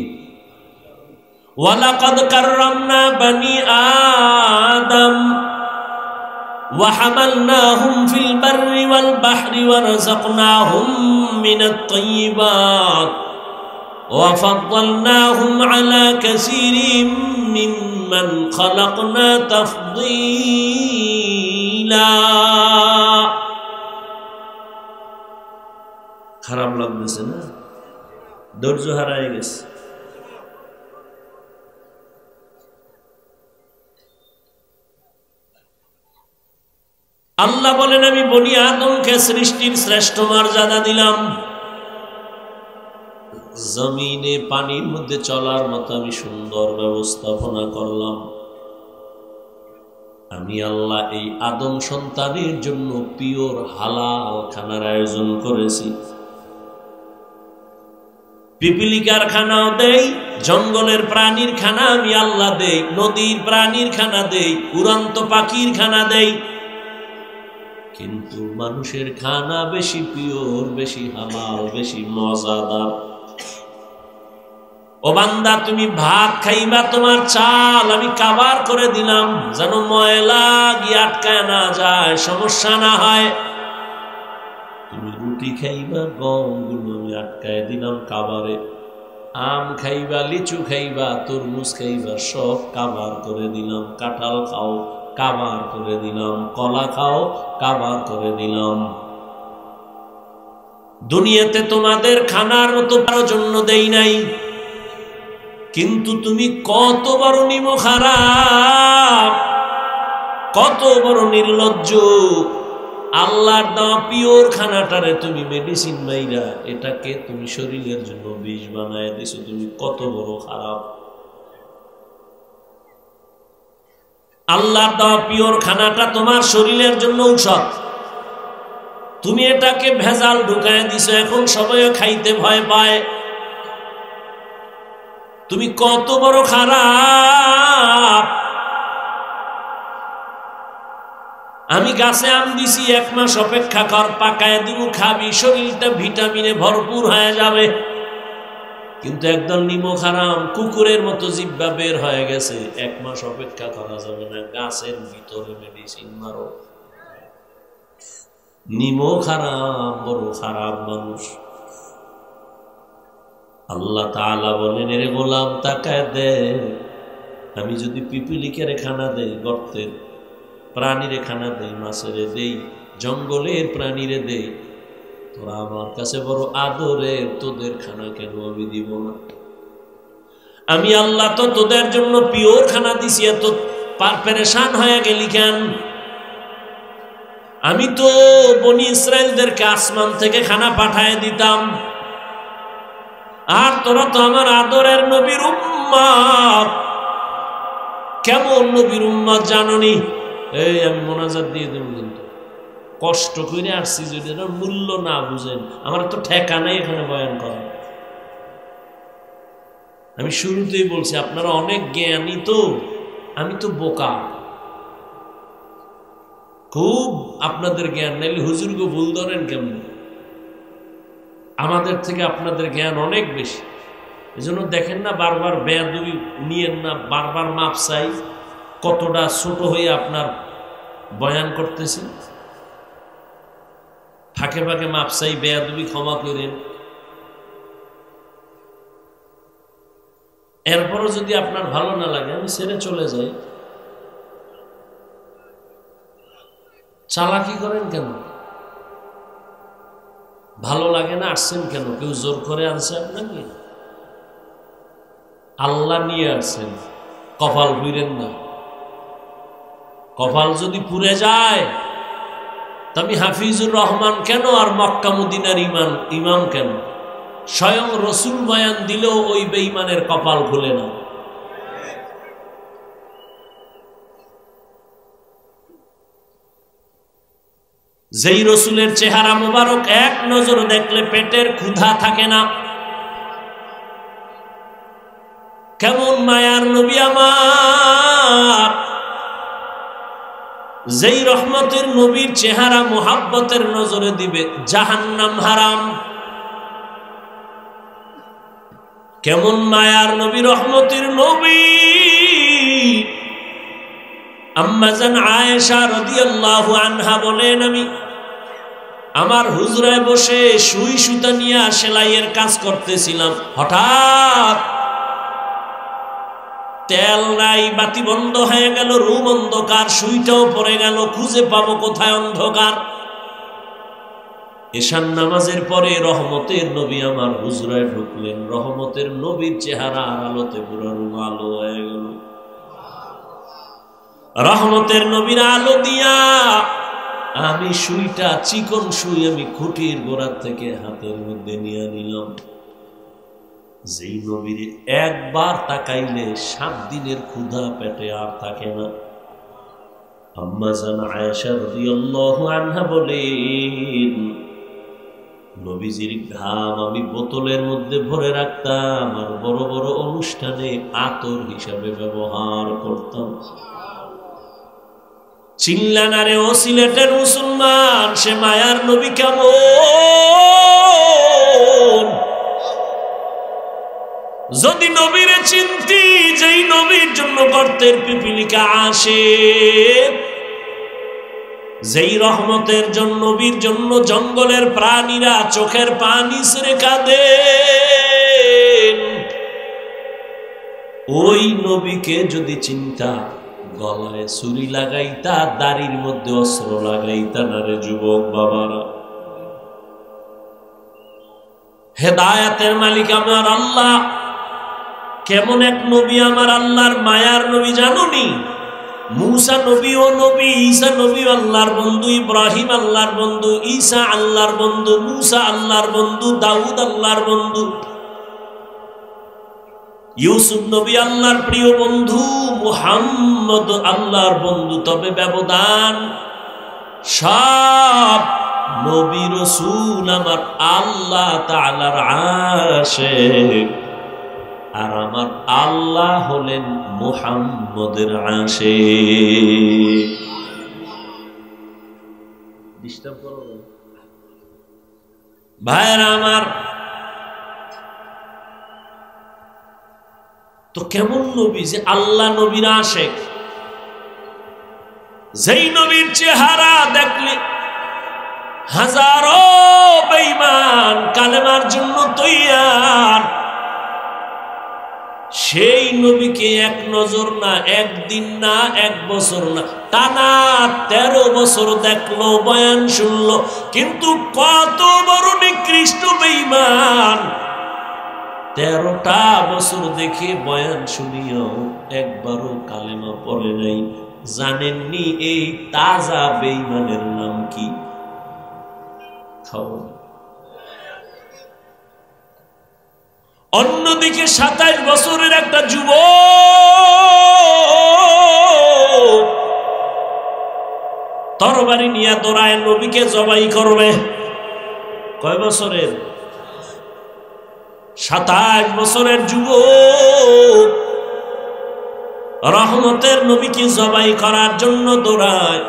ওয়ালাকাদ কাররামনা বানি আদম ওয়া হামালনাহুম ফিল বাররি ওয়াল বাহরি ওয়া রাযাকনাহুম মিনাত তাইয়্যিবাত ওয়া ফাদ্দালনাহুম আলা কাসীরিম মিম্মান খালাকনা তাফদীলা। খারাপ লাগতেছে না? ধৈর্য হারায় গেছে। আল্লাহ বলেন আমি বনি আদমকে সৃষ্টির শ্রেষ্ঠ মর্যাদা দিলাম। জমিনে পানির মধ্যে চলার মতো আমি সুন্দর ব্যবস্থাপনা করলাম। আমি আল্লাহ এই আদম সন্তানের জন্য পিওর হালাল খানার আয়োজন করেছি। পিপিলিকার খানাও দেই, জঙ্গলের প্রাণীর খানা আমি আল্লাহ দেই, নদীর প্রাণীর খানা দেই, উড়ন্ত পাখির খানা দেই। কিন্তু মানুষের খানা বেশি পিওর, বেশি হালাল, বেশি মজাদার। ও বান্দা তুমি ভাত খাইবা, তোমার চাল আমি কাবার করে দিলাম যেন ময়লা গিয়ে আটকায় না যায়, সমস্যা না হয়। তুমি রুটি খাইবা, গমগুলো আমি আটকায় দিলাম কাবারে। আম খাইবা, লিচু খাইবা, তরমুজ খাইবা, সব কাবার করে দিলাম। কাঁঠাল খাও, কাবার করে দিলাম। কলা খাও, কাবার করে দিলাম। দুনিয়াতে তোমাদের খানার মতো কারোর জন্য দেই নাই, কিন্তু তুমি কত বড় নিমখ খারাপ, কত বড় নির্লজ্জ। আল্লাহর দেওয়া পিওর খানাটারে তুমি মেডিসিন মাইরা এটাকে তুমি শরীরের জন্য বিষ বানায় দিছো। তুমি কত বড় খারাপ। আল্লাহর দেওয়া পিওর খানাটা তোমার শরীরের জন্য ঔষধ, তুমি এটাকে ভেজাল ঢুকায় দিছো। এখন সবাই খাইতে ভয় পায়। তুমি কত বড় খারাপ। আমি গাছে আম দিছি, 1 মাস অপেক্ষা কর, পাকায় দিব, খাবি, শরীরটা ভিটামিনে ভরপুর হয়ে যাবে। কিন্তু একদল নিমখ হারাম কুকুরের মতো জিহ্বা বের হয়ে গেছে, 1 মাস অপেক্ষা করা যাবে না, গাছের ভিতরে মেডিসিন মারো। নিমখ হারাম, বড় খারাপ মানুষ। আল্লাহ তাআলা বলেন এরে গোলাম তাকায় দে, আমি যদি পিপিলিকের খানা দেই, গর্তের প্রাণীরে খানা দেই, মাছেরে দেই, জঙ্গলের প্রাণীরে দেই, তোরা আমার কাছে বড় আদরের, তোদের খানা কেন আমি দিব না? আমি আল্লাহ তো তোদের জন্য পিওর খানা দিছি, এত পেরেশান হয়ে গেলি কেন? আমি তো বনি ইসরায়েলদেরকে আসমান থেকে খানা পাঠায় দিতাম, আর তোরা তো আমার আদরের নবীর উম্মত। কেমন নবীর উম্মত জাননি? এই আমি মোনাজাত দিয়ে দেব, কিন্তু কষ্ট করে আসছি, যদি এটার মূল্য না বুঝেন, আমার তো ঠেকা নাই এখানে বয়ান করা। আমি শুরুতেই বলছি আপনারা অনেক জ্ঞানী, তো আমি তো বোকা, খুব আপনাদের জ্ঞান নাইলে হুজুরকে ভুল ধরেন কেমন? আমাদের থেকে আপনাদের জ্ঞান অনেক বেশি। এজন্য দেখেন না, বারবার বেয়াদবি নিয়েন না, বারবার মাপ চাই। কতটা ছোট হয়ে আপনার বয়ান করতেছি, ফাঁকে ফাঁকে মাপ চাই, বেয়াদবি ক্ষমা করেন। এরপরও যদি আপনার ভালো না লাগে, আমি ছেড়ে চলে যাই। চালাকি করেন কেন? ভালো লাগে না, আসছেন কেন? কেউ জোর করে আনছে আপনাকে? আল্লাহ নিয়ে আসছেন, কপাল পুড়েন না। কপাল যদি পুড়ে যায়, আমি হাফিজুর রহমান কেন আর মক্কা মদিনার ইমাম কেন? স্বয়ং রসুল বয়ান দিলেও ওই বেঈমানের কপাল খুলে না। যেই রসুলের চেহারা মোবারক এক নজর দেখলে পেটের ক্ষুধা থাকে না, কেমন মায়ার নবী আমার! যেই রহমতের নবীর চেহারা মোহাব্বতের নজরে দিবে, জাহান্নাম হারাম। কেমন মায়ার নবী, রহমতের নবী! আম্মা জান আয়েশা রাদিয়াল্লাহু আনহা বলেন, আমি আমার হুজরায় বসে সুই সুতা নিয়ে সেলাইয়ের কাজ করতেছিলাম, হঠাৎ তেল নাই, বাতি বন্ধ হয়ে গেল, রুম অন্ধকার, সুইটাও পড়ে গেল, খুঁজে পাবো কোথায়? অন্ধকার। এশার নামাজের পরে রহমতের নবী আমার হুজরায় ঢুকলেন। রহমতের নবীর চেহারা আর আলোতে পুরো রুম আলো হয়ে গেল। রহমতের নবীর আলো দিয়া আমি সুইটা, চিকন সুই, আমি খুঁটির গোড়ার থেকে হাতের মধ্যে নিয়ে নিলাম। যেই নবীর একবার তাকাইলে 7 দিনের ক্ষুধা পেটে আর থাকে না। আম্মা জান আয়েশা রাদিয়াল্লাহু আনহা বলেন, নবীজির ঘাম আমি বোতলের মধ্যে ভরে রাখতাম, আর বড় বড় অনুষ্ঠানে আতর হিসাবে ব্যবহার করতাম। চিল্লানারে ও সিলেটের মুসলমান, সে মায়ার নবী কেমন? যদি নবীরে চিনতি, যেই নবীর জন্য গর্তের পিপিলিকা আসে, যেই রহমতের জন্য, নবীর জন্য জঙ্গলের প্রাণীরা চোখের পানি ছেড়ে কাঁদে, ওই নবীকে যদি চিন্তা, গলায় ছুরি লাগাইতা, দাড়ির মধ্যে অস্ত্র লাগাইতা না রে যুবক বাবারা। হেদায়েতের মালিক আমার আল্লাহ, কেমন এক নবী আমার আল্লাহর মায়ার নবী জানুনি? মুসা নবী ও নবী, ঈসা নবী আল্লাহর বন্ধু, ইব্রাহিম আল্লাহর বন্ধু, ঈসা আল্লাহর বন্ধু, মুসা আল্লাহর বন্ধু, দাউদ আল্লাহর বন্ধু, ইউসুফ নবী আল্লাহর প্রিয় বন্ধু, মুহাম্মদ আল্লাহর বন্ধু। তবে ব্যবধান, সব নবী রাসূল আমার আল্লাহ তাআলার আশিক, আর আমার আল্লাহ হলেন মুহাম্মদের আশিক। ডিস্টার্ব করো ভাইরা আমার। তো কেমন নবী যে আল্লাহ নবীর আশিক, যেই নবীর চেহারা দেখলে হাজারো বেঈমান কালেমার জন্য তৈয়ার, সেই নবীকে এক নজর না, একদিন না, এক বছর না, টানা 13 বছর দেখলো, বয়ান শুনলো, কিন্তু কত বড় নিকৃষ্ট বেঈমান! 13টা বছর দেখে বয়ান শুনিও একবারও কালেমা পড়ে নাই। জানেননি এই তাজা বেঈমানের নাম কি? খাও। অন্যদিকে 27 বছরের একটা যুবক তরবারি নিয়ে দৌড়ায় নবীকে জবাই করবে। কয় বছরের? 27 বছরের যুবক রহমতের নবীকে জবাই করার জন্য দৌড়ায়।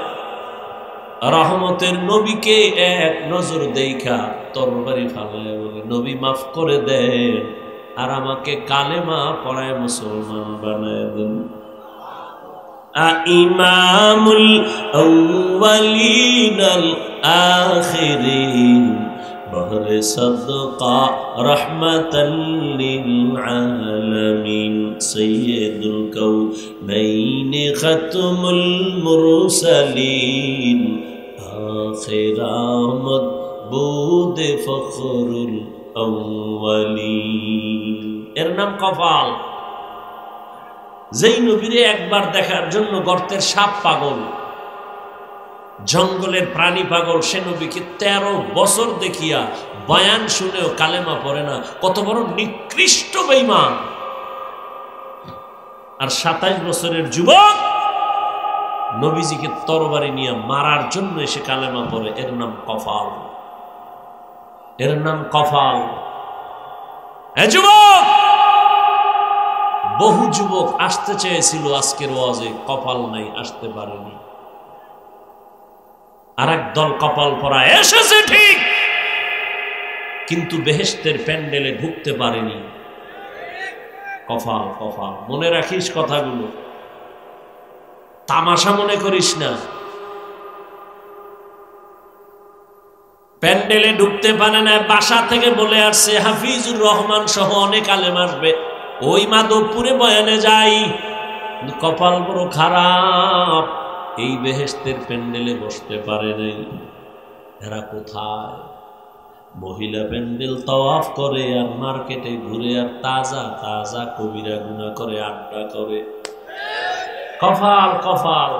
রহমতের নবীকে এক নজর দেখা তরবারি ফালায় বলে, নবী মাফ করে দেন, আর আমাকে কালেমা পড়ায় মুসলমান বানায় দেন। ইমামুল আউয়ালিন আল আখিরিন বহরে সাদকা রাহমাতাল লিল আলামিন সাইয়্যিদুল কাউনাইন খাতমুল মুরসালিন আখির আমদ বুদ ফখরুল আউয়ালিন। এর নাম কপাল। যেই নবীরে একবার দেখার জন্য গর্তের সাপ পাগল, জঙ্গলের প্রাণী পাগল, সে নবীকে 13 বছর দেখিয়া বয়ান শুনেও কালেমা পড়ে না। কত বড় নিকৃষ্ট বেঈমান! আর 27 বছরের যুবক নবীজিকে তরবারি নিয়ে মারার জন্য এসে কালেমা পড়ে। এর নাম কপাল, এর নাম কপাল। এ যুবক! বহু যুবক আসতে চেয়েছিল আজকের ওয়াজে, কপাল নাই, আসতে পারেনি। আর এক দল কপাল পরা এসেছে ঠিক, কিন্তু বেহেশতের প্যান্ডেলে ঢুকতে পারেনি। কপাল কপাল। মনে রাখিস কথাগুলো, তামাশা মনে করিস না। প্যান্ডেলে ঢুকতে পারে না, বাসা থেকে বলে আসছে হাফিজুর রহমান সহ অনেক আলেম আসবে, ওই মাধবপুরে বয়ানে যাই। কপাল বড় খারাপ, এই বেহেশতের প্যান্ডেলে বসতে পারে নাই। এরা কোথায়? মহিলা প্যান্ডেল তাওয়াফ করে আর মার্কেটে ঘুরে আর তাজা তাজা কবিরা গুনাহ করে, আড্ডা করে। কপাল কপাল।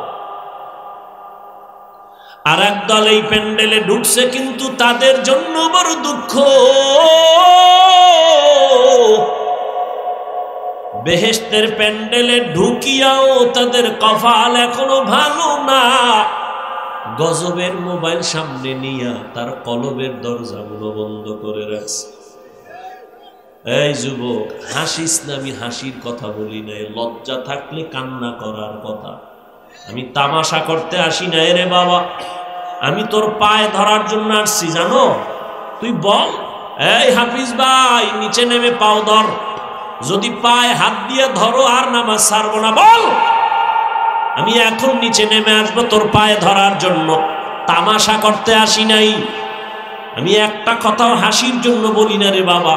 আর একদল এই প্যান্ডেলে ঢুকছে, কিন্তু তাদের জন্য বড় দুঃখ। বেহেশতের প্যান্ডেলে ঢুকিয়াও তাদের কপাল এখনো ভালো না। গজবের মোবাইল সামনে নিয়া তার কলবের দরজাগুলো বন্ধ করে রাখছে। এই যুবক, হাসিস না, আমি হাসির কথা বলি নাই, লজ্জা থাকলে কান্না করার কথা। আমি তামাশা করতে আসি না রে বাবা, আমি তোর পায়ে ধরার জন্য আসছি, জানো? তুই বল, এই হাফিজ ভাই, নিচে নেমে পাও ধর। যদি পায়ে হাত দিয়ে ধরো আর নামাজ ছাড়বো না, বল। আমি এখন নিচে নেমে আসবো তোর পায়ে ধরার জন্য। তামাশা করতে আসি নাই, আমি একটা কথাও হাসির জন্য বলি না রে বাবা,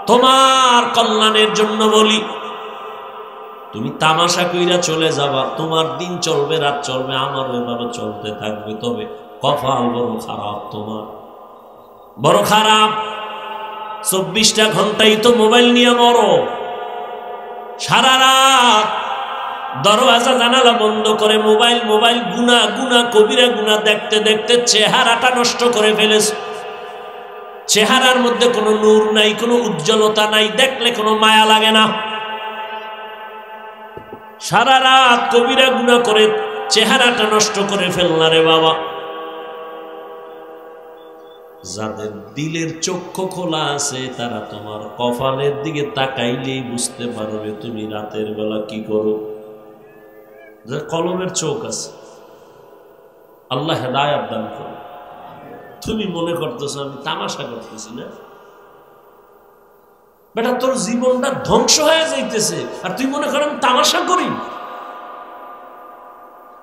তোমার কল্যাণের জন্য বলি। তুমি তামাশা কইরা চলে যাবা, তোমার দিন চলবে, রাত চলবে, আমার এভাবে চলতে থাকবে। তবে কপাল বড় খারাপ, তোমার বড় খারাপ। 24টা ঘন্টাই তো মোবাইল নিয়ে মরো, সারা রাত দরওয়াজা জানালা বন্ধ করে মোবাইল মোবাইল গুনাহ গুনাহ কবিরা গুনাহ দেখতে দেখতে চেহারাটা নষ্ট করে ফেলেছ। চেহারার মধ্যে কোনো নূর নাই, কোনো উজ্জ্বলতা নাই, দেখলে কোনো মায়া লাগে না। সারা রাত কবিরা গুনাহ করে চেহারাটা নষ্ট করে ফেললা রে বাবা। যাদের দিলের চক্ষু খোলা আছে তারা তোমার কপালের দিকে তাকাইলেই বুঝতে পারবে তুমি রাতের বেলা কি করো। কলমের চোখ আছে, আল্লাহ হেদায়েত দান করো। তুমি মনে করতেছো আমি তামাশা করতেছি না? বেটা, তোর জীবনটা ধ্বংস হয়ে যাইতেছে আর তুই মনে করেন তামাশা করি?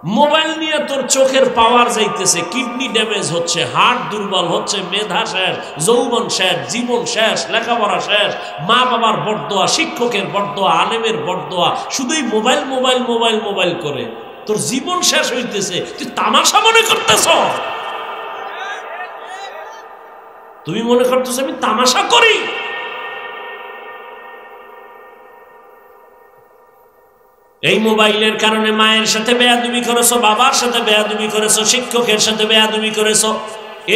মোবাইল নিয়ে তোর চোখের পাওয়ার যাইতেছে, কিডনি ড্যামেজ হচ্ছে, হার্ট দুর্বল হচ্ছে, মেধা শেষ, যৌবন শেষ, জীবন শেষ, লেখাপড়া শেষ, মা বাবার বরদোয়া, শিক্ষকের বরদোয়া, আলেমের বরদোয়া, শুধুই মোবাইল মোবাইল মোবাইল মোবাইল করে তোর জীবন শেষ হইতেছে। তুই তামাশা মনে করতেছ? তুমি মনে করতেছ আমি তামাশা করি? এই মোবাইলের কারণে মায়ের সাথে বেয়াদবি করেছো, বাবার সাথে বেয়াদবি করেছো, শিক্ষকের সাথে বেয়াদবি করেছো।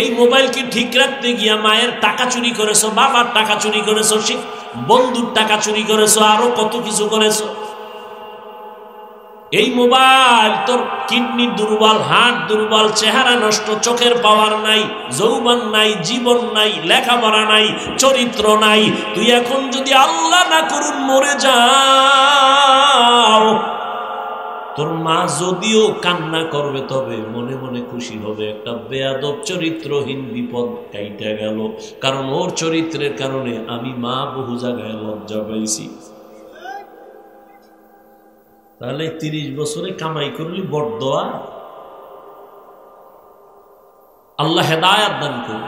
এই মোবাইলকে ঠিক রাখতে গিয়া মায়ের টাকা চুরি করেছো, বাবার টাকা চুরি করেছো, বন্ধুর টাকা চুরি করেছো, আরো কত কিছু করেছো। এই মোবাইল তোর কিডনি দুর্বল, হার্ট দুর্বল, চেহারা নষ্ট, চোখের পাওয়ার নাই, যৌবন নাই, জীবন নাই, লেখাপড়া নাই, চরিত্র নাই। তুই এখন যদি আল্লাহ না করুন মরে যাও, তোর মা যদিও কান্না করবে তবে মনে মনে খুশি হবে, একটা বেয়াদব চরিত্রহীন বিপদ কাইটা গেল। কারণ ওর চরিত্রের কারণে আমি মা বহু জায়গায় লজ্জা পাইছি। তাহলে 30 বছরে কামাই করলি বরদোয়া। আল্লাহ হেদায়াত দান করুন।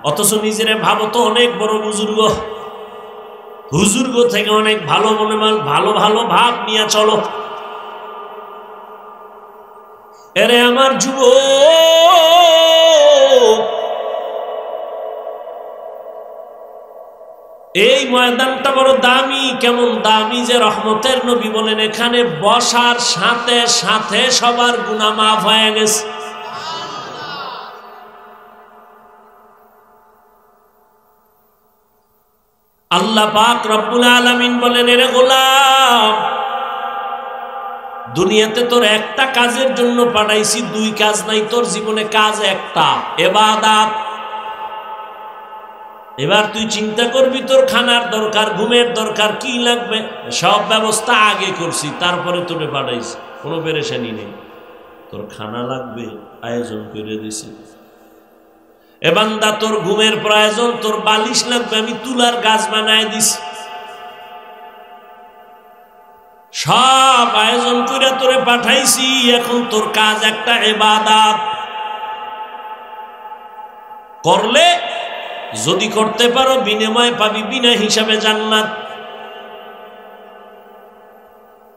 অথচ নিজেরে ভাবো তো অনেক বড় বুজুর্গ, হুজুর্গ থেকে অনেক ভালো মনে ভালো ভালো ভাব নিয়ে চলো। এরে আমার যুবক, এই ময়দানটা বড় দামি। কেমন দামি যে রহমতের নবী বলেন এখানে বসার সাথে সাথে সবার গুনাহ মাফ হয়ে গেছে। আল্লাহ পাক রব্বুল আলামিন বলেন, এরে গোলাম, দুনিয়াতে তোর একটা কাজের জন্য পাঠাইছি, 2 কাজ নাই তোর জীবনে, কাজ একটা, ইবাদত। এবার তুই চিন্তা করবি তোর খানার দরকার, ঘুমের দরকার, কি লাগবে, সব ব্যবস্থা আগে করছি, তারপরে তোরে পাঠাইছি, কোনো পেরেশানি নেই। তোর খানা লাগবে, আয়োজন করে দিছি। এ বান্দা তোর ঘুমের প্রয়োজন, তোর বালিশ লাগবে, আমি তুলার গাছ বানায় দিছি, সব আয়োজন করে তোরে পাঠাইছি। এখন তোর কাজ একটা, ইবাদত করলে যদি করতে পারো বিনিময় পাবি বিনা হিসাবে জান্নাত।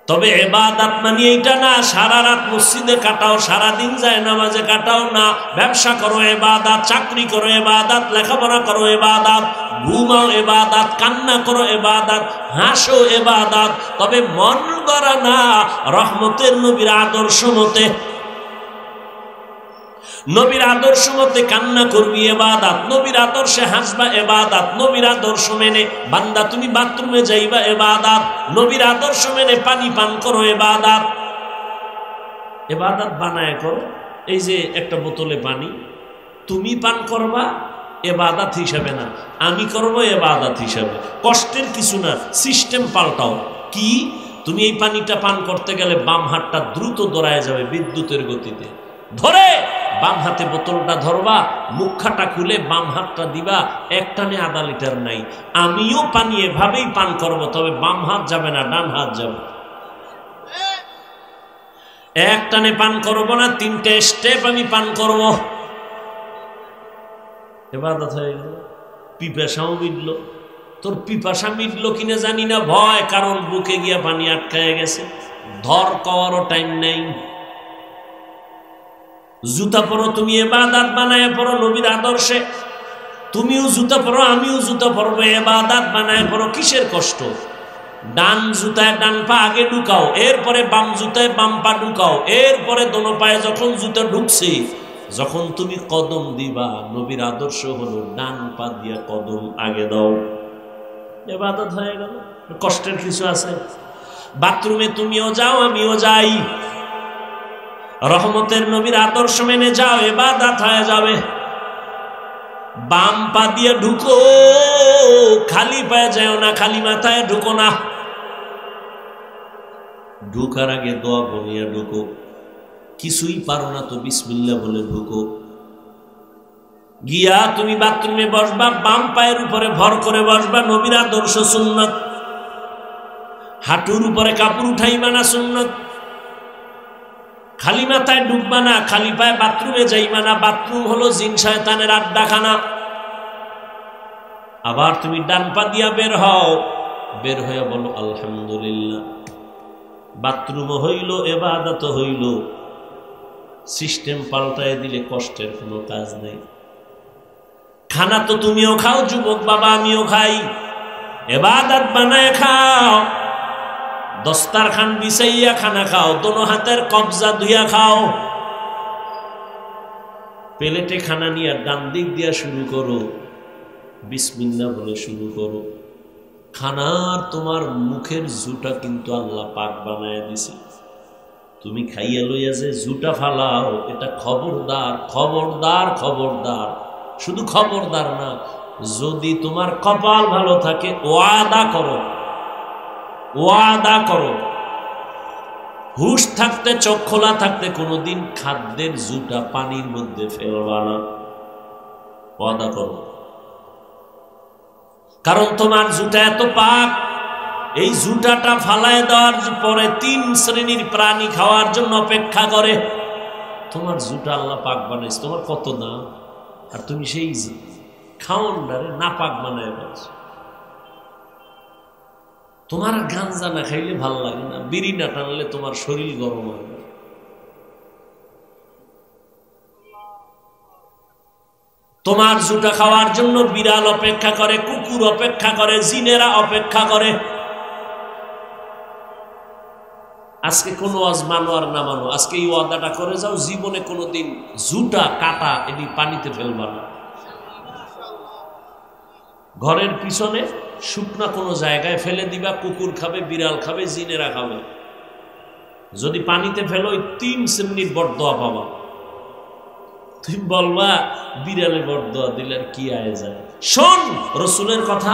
তবে ইবাদত মানে এইটা না সারা রাত মসজিদে কাটাও, সারা দিন যায় নামাজে কাটাও না। ব্যবসা করো ইবাদত, চাকরি করো ইবাদত, লেখাপড়া করো ইবাদত, ঘুমাও ইবাদত, কান্না করো ইবাদত, হাসো ইবাদত। তবে মন গড়া না, রহমতের নবীর আদর্শ মতে। নবীর আদর্শ মতে কান্না করবি ইবাদত, নবীর আদর্শে হাসবা ইবাদত, নবীর আদর্শ মেনে বান্দা তুমি বাথরুমে যাইবা ইবাদত, নবীর আদর্শ মেনে পানি পান করো ইবাদত। ইবাদত বানায় করো। এই যে একটা বোতলে পানি তুমি পান করবা ইবাদত হিসাবে না, আমি করবো ইবাদত হিসাবে। কষ্টের কিছু না, সিস্টেম পাল্টাও। কি? তুমি এই পানিটা পান করতে গেলে বাম হাতটা দ্রুত দৌড়ায় যাবে বিদ্যুতের গতিতে, ধরে বাম হাতে বোতলটা ধরবা, মুখাটা খুলে বাম হাতটা দিবা, একটানে আধা লিটার নাই। আমিও পানি এভাবেই পান করব, তবে বাম হাত যাবে না, ডান হাত যাবে। একটানে পান করব না, 3টে স্টেপ আমি পান করব। ইবাদত হয়ে গেল। পিপাসাও মিটল। তোর পিপাসা মিটলো কিনা জানি না, ভয়, কারণ বুকে গিয়া পানি আটকায় গেছে, ধর কওয়ারও টাইম নেই। জুতা পরো, তুমি ইবাদত বানায় পরো নবীর আদর্শে। তুমিও জুতা পরো, আমিও জুতা পরবো, ইবাদত বানায় পরো। কিসের কষ্ট? ডান জুতায় ডান পা আগে ঢুকাও, এরপরে বাম জুতায় বাম পা ঢুকাও, এরপরে দোনো পায়ে যখন জুতা ঢুকছে, যখন তুমি কদম দিবা, নবীর আদর্শ হলো ডান পা দিয়া কদম আগে দাও। ইবাদত হয়ে গেল। কষ্টের কিছু আছে? বাথরুমে তুমিও যাও, আমিও যাই, রহমতের নবীর আদর্শ মেনে যাও, ইবাদত হয়ে যাবে। বাম পা দিয়ে ঢুকো, খালি পায়ে যাও না, খালি মাথায় ঢুকো না। ঢুকার আগে দোয়া বলিয়া ঢুকো। কিছুই পারো না তো বিসমিল্লাহ বলে ঢুকো। গিয়া তুমি বাথরুমে বসবা, বাম পায়ের উপরে ভর করে বসবা, নবীর আদর্শ সুন্নত। হাঁটুর উপরে কাপড় উঠাইবা না, সুন্নত। খালি মাথায় ডুববা না, খালি পায়ে বাথরুমে যাইবা না। বাথরুম হলো জিন শয়তানের আড্ডাখানা। আবার তুমি ডান পা দিয়া বের হও, বের হয়ে বলো আলহামদুলিল্লাহ। বাথরুমও হইল, ইবাদত হইল। সিস্টেম পাল্টায় দিলে কষ্টের কোনো কাজ নেই। খানা তো তুমিও খাও যুবক বাবা, আমিও খাই। ইবাদত বানায় খাও, দস্তারখান বিছাইয়া খানা খাও, দোনো হাতের কবজা ধুইয়া খাও। প্লেটে খানা নিয়ে ডান দিক দিয়া শুরু করো, বিসমিল্লাহ বলে শুরু করো। খানার তোমার মুখের জুটা কিন্তু আল্লাহ পাক বানায় দিছে। তুমি খাইয়া লইয়া যে জুটা ফালাও, এটা খবরদার খবরদার খবরদার। শুধু খবরদার না, যদি তোমার কপাল ভালো থাকে ওয়াদা করো, ওয়াদা করো, হুশ থাকতে চোখ খোলা থাকতে কোনোদিন খাদ্যের জুটা পানির মধ্যে ফেলবা না। ওয়াদা করো। কারণ তোমার জুটা এত পাক, এই জুটাটা ফালায় দেওয়ার পরে 3 শ্রেণীর প্রাণী খাওয়ার জন্য অপেক্ষা করে। তোমার জুটা আল্লাহ পাক বানাইছে, তোমার কত দাম, আর তুমি সেই খাওয়ানটারে না পাক বানায় পাচ্ছ। তোমার গাঞ্জা না খাইলে ভাল লাগে না, বিড়ি না টানলে তোমার শরীর গরম হয় না। তোমার জুটা খাওয়ার জন্য বিড়াল অপেক্ষা করে, কুকুর অপেক্ষা করে, জিনেরা অপেক্ষা করে। আজকে কোনো ওয়াজ মানো আর না মানো, আজকে এই ওয়াদাটা করে যাও, জীবনে কোনোদিন জুটা কাটা এটি পানিতে ফেলবা না। ঘরের পিছনে শুকনা কোনো জায়গায় ফেলে দিবা, কুকুর খাবে, বিড়াল খাবে, জিনেরা খাবে। যদি পানিতে ফেলো 3 শ্রেণীর বরদোয়া পাবা। তুমি বলবা বিড়ালে বরদোয়া দিলে আর কি আয় যায়। শোন রাসূলের কথা,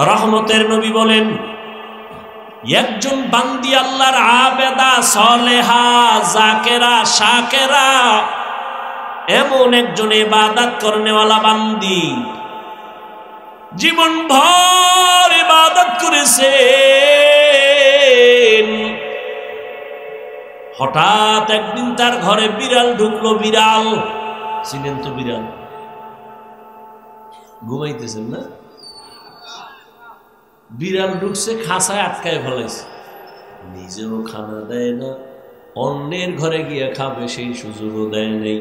রহমতের নবী বলেন, একজন বান্দি আল্লাহর আবেদা সালেহা জাকেরা শাকেরা, এমন একজন ইবাদত করনেওয়ালা বান্দি, জীবন ভর ইবাদত করেছে, হঠাৎ একদিন তার ঘরে বিড়াল ঢুকলো। বিড়াল চিনেন তো, বিড়াল ঘুমাইতেছেন না, বিড়াল ঢুকছে, খাঁচায় আটকায় ফেলাইছে। নিজেও খানা দেয় না, অন্যের ঘরে গিয়ে খাবে সেই সুযোগও দেয় নেই।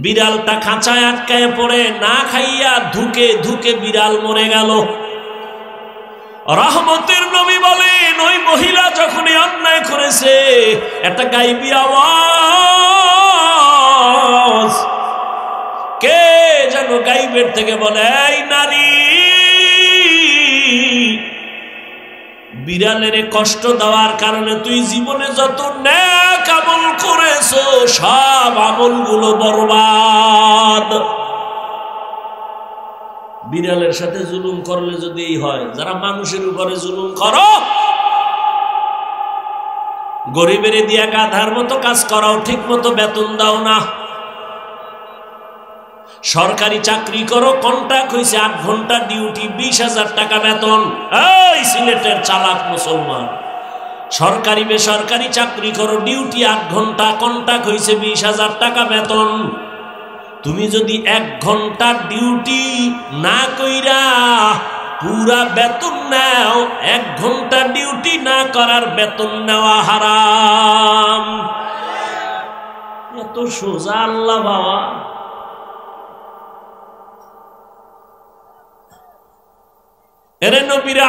বিড়ালটা খাঁচায় আটকায় পড়ে না খাইয়া ধুকে ধুকে বিড়াল মরে গেল। রহমতের নবী বলেন, ওই মহিলা যখনই অন্যায় করেছে, একটা গাইবী আওয়াজ কে যেন গাইবের থেকে বলে, এই নারী, বিড়ালের কষ্ট দেওয়ার কারণে তুই জীবনে যত নেক আমল করেছো সব আমলগুলো বরবাদ। বিড়ালের সাথে জুলুম করলে যদি এই হয়, যারা মানুষের উপরে জুলুম করো, গরিবের দিয়া গাধার মতো কাজ করাও, ঠিক মতো বেতন দাও না। সরকারি চাকরি করো, কন্ট্রাক্ট হয়েছে 8 ঘন্টা ডিউটি, 20,000 টাকা বেতন। এই সিলেটের চালাক মুসলমান, সরকারি বেসরকারি চাকরি করো, ডিউটি 8 ঘন্টা, কন্ট্রাক্ট হয়েছে 20,000 টাকা বেতন। তুমি যদি 1 ঘন্টা ডিউটি না কইরা পুরা বেতন নাও, 1 ঘন্টা ডিউটি না করার বেতন নেওয়া হারাম। এত সোজা আল্লাহ বাবা। এরে নবীর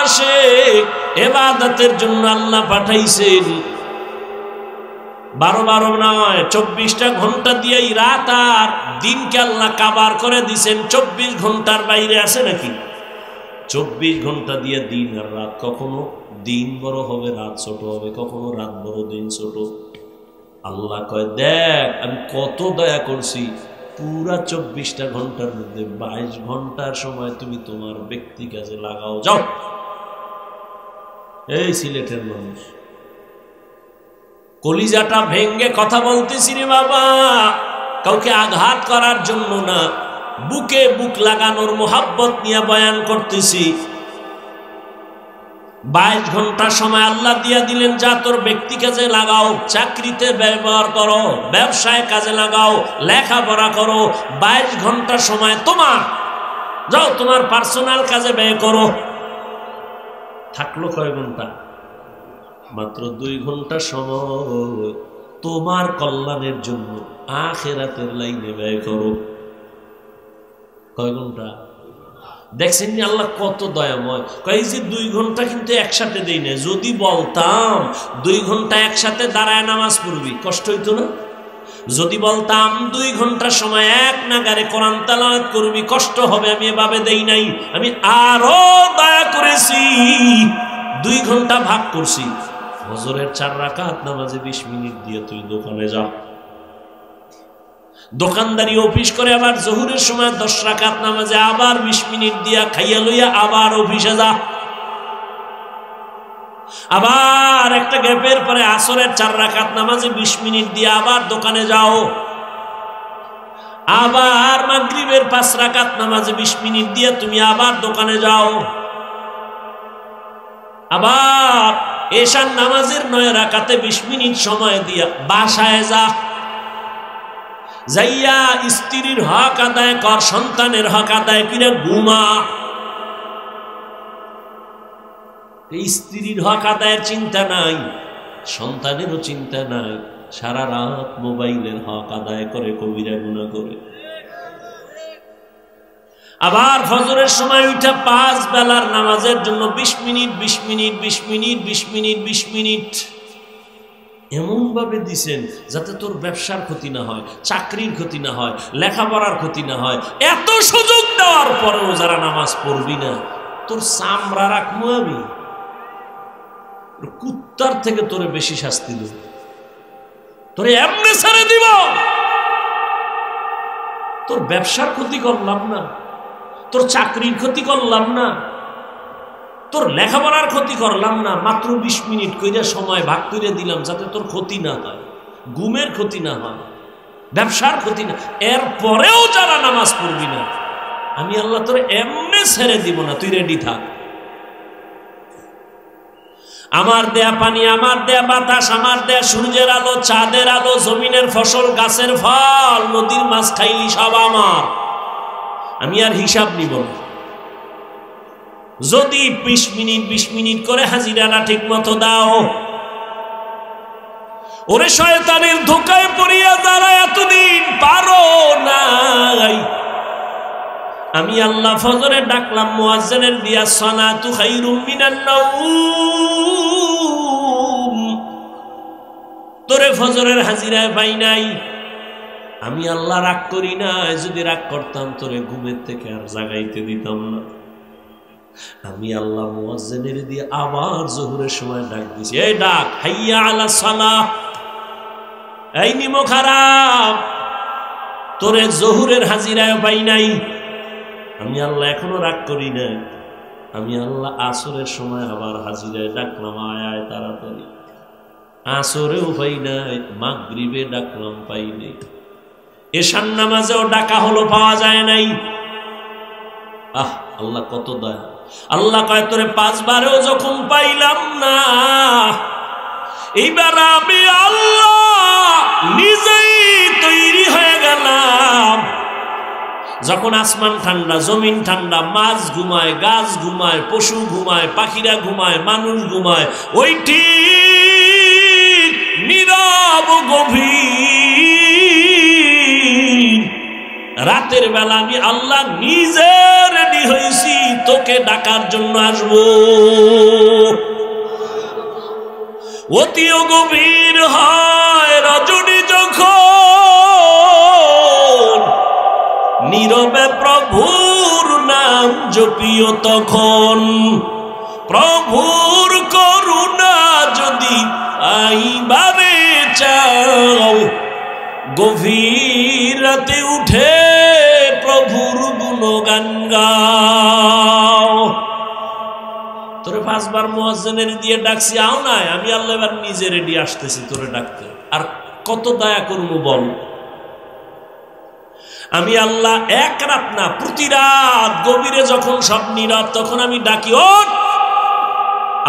আশিক, ইবাদতের জন্য আল্লাহ পাঠাইছেন। 12 নয়, 24টা ঘন্টা দিয়েই রাত আর দিনকে আল্লাহ কাবার করে দিছেন। 24 ঘন্টার বাইরে আছে নাকি? 24 ঘন্টা দিয়ে দিন আর রাত। কখনো দিন বড় হবে, রাত ছোট হবে, কখনো রাত বড়, দিন ছোট। আল্লাহ কয়, দেখ আমি কত দয়া করছি, পুরা 24টা ঘন্টার মধ্যে 22 ঘন্টার সময় তুমি তোমার ব্যক্তি কাজে লাগাও, যাও। এই সিলেটের মানুষ, কলিজাটা ভেঙ্গে কথা বলতেছি রে বাবা, কাউকে আঘাত করার জন্য না, বুকে বুক লাগানোর মোহাব্বত নিয়ে বয়ান করতেছি। 22 ঘন্টা সময় আল্লাহ দিয়া দিলেন, যা তোর ব্যক্তি কাজে লাগাও, চাকরিতে ব্যবহার করো, ব্যবসায় কাজে লাগাও, লেখাপড়া করো। 22 ঘন্টা সময় তোমার, যাও তোমার পার্সোনাল কাজে ব্যয় করো। থাকলো কয় ঘন্টা? মাত্র 2 ঘন্টা সময় তোমার কল্যাণের জন্য আখিরাতের লাইনে ব্যয় করো। কয় ঘন্টা? দেখছেন নি আল্লাহ কত দয়াময়। কয় যে 2 ঘন্টা কিন্তু একসাথে দেই না। যদি বলতাম 2 ঘন্টা একসাথে দাঁড়ায় নামাজ পড়বি, কষ্ট হইতো না? যদি বলতাম 2 ঘন্টা সময় এক নাগারে কোরআন তেলাওয়াত করবি, কষ্ট হবে। আমি এভাবে দেই নাই, আমি আরো দয়া করেছি। 2 ঘন্টা ভাগ করছি। ফজরের 4 রাকাত নামাজে 20 মিনিট দিয়ে তুই দোকানে যা, দোকানদারি অফিস করে। আবার জোহরের সময় 10 রাকাত নামাজে আবার 20 মিনিট দিয়া খাইয়া লইয়া আবার অফিসে যা। আবার একটা গ্যাপের পরে আসরের 4 রাকাত নামাজে 20 মিনিট দিয়ে আবার দোকানে যাও। আবার মাগরিবের 5 রাকাত নামাজে 20 মিনিট দিয়ে তুমি আবার দোকানে যাও। আবার এশার নামাজের 9 রাকাতে 20 মিনিট সময় দিয়া বাসায় যা। যাইয়া স্ত্রীর হক আদায় কর, সন্তানের হক আদায় করে ঘুমা। স্ত্রীর হক আদায়ের চিন্তা নাই, সন্তানেরও চিন্তা নাই, সারা রাত মোবাইলের হক আদায় করে কবিরা গুনাহ করে। আবার ফজরের সময় উঠে 5 বেলার নামাজের জন্য 20 minute 20 minute 20 minute 20 minute 20 minute এমন ভাবে দিছেন যাতে তোর ব্যবসার ক্ষতি না হয়, চাকরির ক্ষতি না হয়, লেখাপড়ার ক্ষতি না হয়। এত সুযোগ দেওয়ার পরেও যারা নামাজ পড়বি না, তোর চামড়া রাখবো আমি। কুত্তার থেকে তোরে বেশি শাস্তি দেব, তোরে এমনি ছেড়ে দিব। তোর ব্যবসার ক্ষতি করলাম না, তোর চাকরির ক্ষতি করলাম না, তোর লেখাপড়ার ক্ষতি করলাম না, মাত্র 20 মিনিট কইরা সময় ভাগ করে দিলাম যাতে তোর ক্ষতি না হয়, ঘুমের ক্ষতি না হয়, ব্যবসার ক্ষতি না। এরপরেও যারা নামাজ পড়বি না, আমি আল্লাহ তোর এমনি ছেড়ে দিব না, তুই রেডি থাক। আমার দেয়া পানি, আমার দেয়া বাতাস, আমার দেয়া সূর্যের আলো, চাঁদের আলো, জমিনের ফসল, গাছের ফল, নদীর মাছ খাইলি সব আমার। আমি আর হিসাব নিব না। যদি 20 মিনিট 20 মিনিট করে হাজিরাটা ঠিক মতো দাও, ওরে শয়তানের ধোকায় পড়িয়া যারা এতদিন পারো নাই, আমি আল্লাহ ফজরে ডাকলাম, মুয়াজ্জিনের দিয়া সালাতু খায়রুম মিনান নাওম, তোরে ফজরের হাজিরায় পাই নাই। আমি আল্লাহ রাগ করি না, যদি রাগ করতাম তোরে ঘুমের থেকে আর জাগাইতে দিতাম না। আমি আল্লাহ মুয়াজ্জিনের দিয়ে আবার যোহরের সময় ডাক দিছি, এই ডাক, হাইয়া আলা সালাহ, এই নিমো খারাপ, তোরে যোহরের হাজিরায় পাই নাই। আমি আল্লাহ এখনো রাগ করি না। আমি আল্লাহ আসরের সময় আবার হাজিরায় ডাকলাম, আয় আয় তাড়াতাড়ি। আসরেও পাই নাই, মাগরিবে ডাকলাম, পাই নাই। এশার নামাজেও ডাকা হলো, পাওয়া যায় নাই। আহ, আল্লাহ কত দয়া। আল্লাহ কয় তোরে 5 বারেও যখন পাইলাম না, এইবার আমি আল্লাহ নিজেই তৈরি হয়ে গেলাম। যখন আসমান ঠান্ডা, জমিন ঠান্ডা, মাছ ঘুমায়, গাছ ঘুমায়, পশু ঘুমায়, পাখিরা ঘুমায়, মানুষ ঘুমায়, ওই ঠিক নীরব গভীর রাতের বেলা আমি আল্লাহ নিজে রেডি হয়েছি তোকে ডাকার জন্য আসবো। অতিও গভীর হয় রজনী যখন, নীরবে প্রভুর নাম জপিও তখন। প্রভুর করুণা যদি আইবারে চাও, গভীর রাতে উঠে প্রভুর গুণগান গাও। তোরে 5 বার মুয়াজ্জিনের দিয়ে ডাকছি, আও নাই। আমি আল্লাহ এবার নিজে রেডি আসতেছি তোরে ডাকতে। আর কত দয়া করবো বল। আমি আল্লাহ এক রাত না, প্রতি রাত গভীরে যখন সব নীরব, তখন আমি ডাকি, ওঠ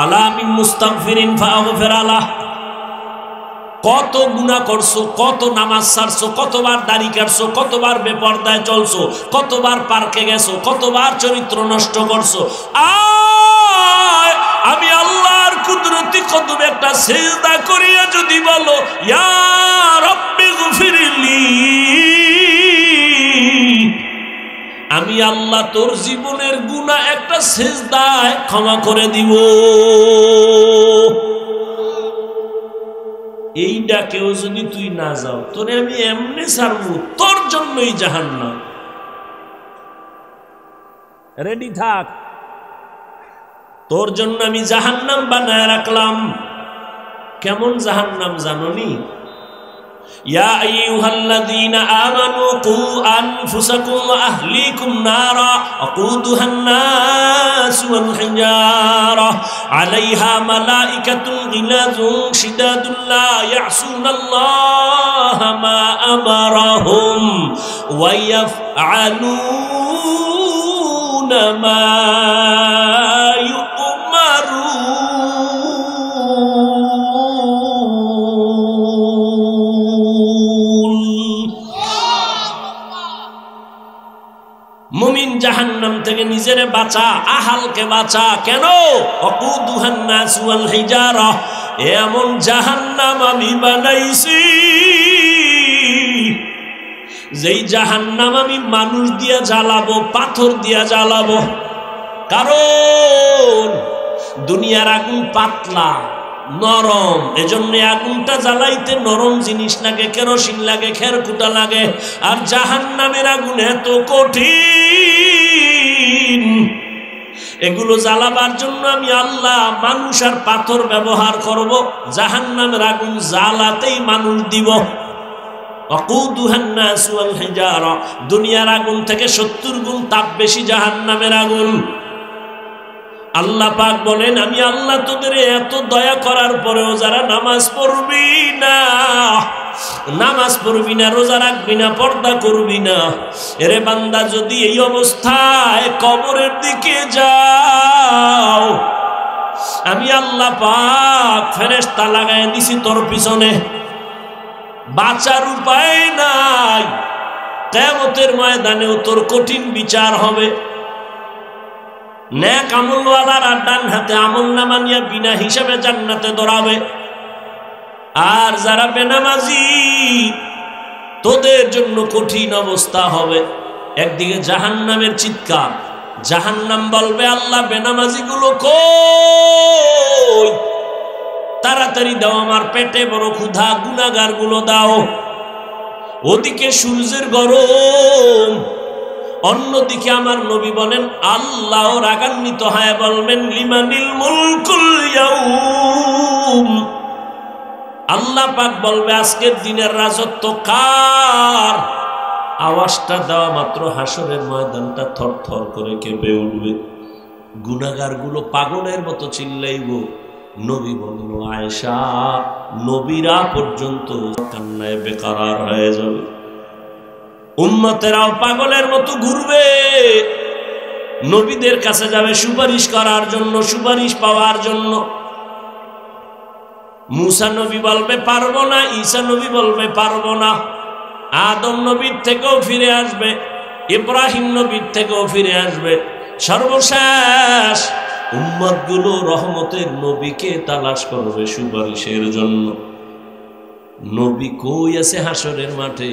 আলা মিন মুস্তাগফিরিন ফাগফির আলাহ। কত গুনাহ করছো, কত নামাজ ছাড়ছো, কতবার দাড়ি কাটছো, কতবার বেপরদায় চলছো, কতবার পার্কে গেছো, কতবার চরিত্র নষ্ট করছো। আয় আমি আল্লাহর কুদরতি কদমে একটা সিজদা করিয়া যদি বলো ইয়া রাব্বি গফিরলি, আমি আল্লাহ তোর জীবনের গুনাহ একটা সিজদায় ক্ষমা করে দিব। এই ডাকেও যদি তুই না যাও, তোরে আমি এমনি ছাড়বো, তোর জন্যই জাহান্নাম। রেডি থাক, তোর জন্য আমি জাহান্নাম বানায় রাখলাম। কেমন জাহান্নাম জানোনি? ইয়া আইয়ুহাল্লাযীনা আমানু কু আনফুসাকুম ওয়া আহলিকুম নারা আকুদুহান নাস ওয়াল হিজারা আলাইহা মালাইকাতুন গিলাযুন শিদাদুন লা ইয়াসুনাল্লাহা মা আমারাহুম ওয়া ইয়াফআলুনা মা মুমিন জাহান্নাম থেকে নিজেরে বাঁচা, আহালকে বাঁচা। কেন? আকুদুহান নাস ওয়াল হিজারা, এমন জাহান্নাম আমি বানাইছি যেই জাহান্নাম আমি মানুষ দিয়া জ্বালাবো, পাথর দিয়া জ্বালাবো। কারণ দুনিয়ার আগুন পাতলা নরম, এজন্য আগুনটা জ্বালাইতে নরম জিনিস লাগে, কেরোসিন লাগে, খেরকুটা লাগে। আর জাহান্নামের আগুন এত কঠিন, এগুলো জ্বালাবার জন্য আমি আল্লাহ মানুষ আর পাথর ব্যবহার করব। জাহান্নামের আগুন জ্বালাতেই মানুষ দিব। ওয়াকুদুহান নাস ওয়াল হিজারা, দুনিয়ার আগুন থেকে 70 গুণ তাপ বেশি জাহান্নামের আগুন। আল্লাহ পাক বলেন আমি আল্লাহ তোদের এত দয়া করার পরেও যারা নামাজ পড়বি না, নামাজ পড়বি না, রোজা রাখবি না, পর্দা করবি না, এরে বান্দা যদি এই অবস্থায় কবরের দিকে যাও, আমি আল্লাহ পাক ফেরেশতা লাগায় দিছি তোর পিছনে, বাঁচার উপায় নাই। কিয়ামতের ময়দানেও তোর কঠিন বিচার হবে। নেক আমলওয়ালারা ডান হাতে আমলনামা নিয়ে বিনা হিসাবে জান্নাতে দৌড়াবে, আর যারা বেনামাজি তোদের জন্য কঠিন অবস্থা হবে। একদিকে জাহান্নামের চিৎকার, জাহান্নাম বলবে আল্লাহ বেনামাজি গুলো কই, তাড়াতাড়ি দাও, আমার পেটে বড় ক্ষুধা, গুনাহগার গুলো দাও। ওদিকে সূর্যের গরম, অন্যদিকে আমার নবী বলেন আল্লাহ রাগান্বিত হয় বলবেন লিমানিল মুলকুল ইয়াউম, আল্লাহ পাক বলবে আজকের দিনের রাজত্ব কার। আওয়াজটা দেওয়া মাত্র হাসরের ময়দানটা থরথর করে কেঁপে উঠবে, গুনাহগার গুলো পাগলের মতো চিল্লাইব। নবী বলল আয়েশা, নবীরা পর্যন্ত কান্নায় বেকারার হয়ে যাবে, উম্মতেরাও পাগলের মতো ঘুরবে, নবীদের কাছে যাবে সুপারিশ করার জন্য, সুপারিশ পাওয়ার জন্য। মুসা নবী বলবে পারবো না, ঈসা নবী বলবে পারবো না, আদম নবীর থেকেও ফিরে আসবে, ইব্রাহিম নবীর থেকেও ফিরে আসবে। সর্বশেষ উম্মতগুলো রহমতের নবীকে তালাশ করবে সুপারিশের জন্য। নবী কই আছে হাসরের মাঠে?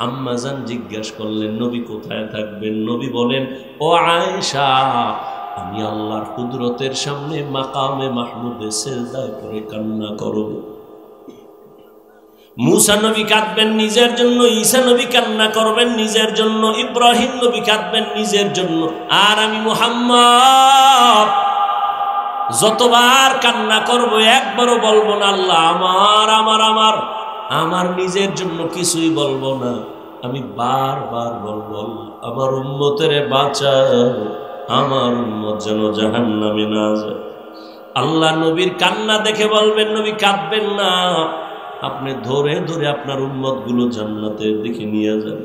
আম্মাজান জিজ্ঞাসা করলেন নবী কোথায় থাকবেন? নবী বলেন ও আয়েশা, আমি আল্লাহর কুদরতের সামনে মাকামে মাহমুদে সিজদায় পড়ে কান্না করব। মুসা নবী কাঁদবেন নিজের জন্য, ঈসা নবী কান্না করবেন নিজের জন্য, ইব্রাহিম নবী কাঁদবেন নিজের জন্য, আর আমি মুহাম্মদ যতবার কান্না করব একবারও বলবো না আল্লাহ আমার আমার আমার আমার নিজের জন্য কিছুই বলবো না, আমি বারবার বলবো আমার উম্মতের বাঁচাও, আমার উম্মত যেন জাহান্নামে না যায়। আল্লাহ নবীর কান্না দেখে বলবেন নবী কাঁদবেন না, আপনি ধরে ধরে আপনার উম্মত গুলো জান্নাতের দিকে নিয়ে যান।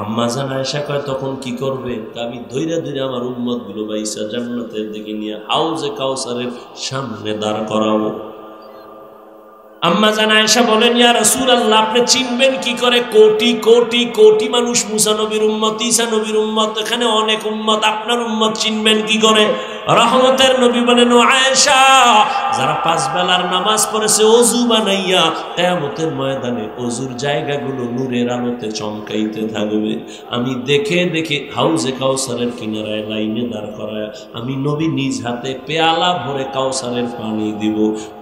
আম্মা জান আয়েশা কয় তখন কি করবে? আমি ধৈর্য ধৈর্য আমার উম্মত গুলো বাইসা জান্নাতের দিকে নিয়ে হাউজে কাউসারের সামনে দাঁড় করাবো। আম্মা জান আয়েশা বলেন, ইয়া রাসূলুল্লাহ, আপনি চিনবেন কি করে? কোটি কোটি কোটি মানুষ মুসা নবীর উম্মত, ঈসা নবীর উম্মত, এখানে অনেক উম্মত, আপনার উম্মত চিনবেন কি করে? রহমতের নবী বলেন, ও আয়েশা, যারা 5 বেলার নামাজ পড়েছে ওযু বানাইয়া, কিয়ামতের ময়দানে ওযুর জায়গাগুলো নূরের আলোতে চমকাইতে থাকবে। আমি দেখে দেখে হাউজে কাউসারের কিনারায় লাইনে দাঁড় করায় আমি নবী নিজ হাতে পেয়ালা ভরে কাউসারের পানি দিব,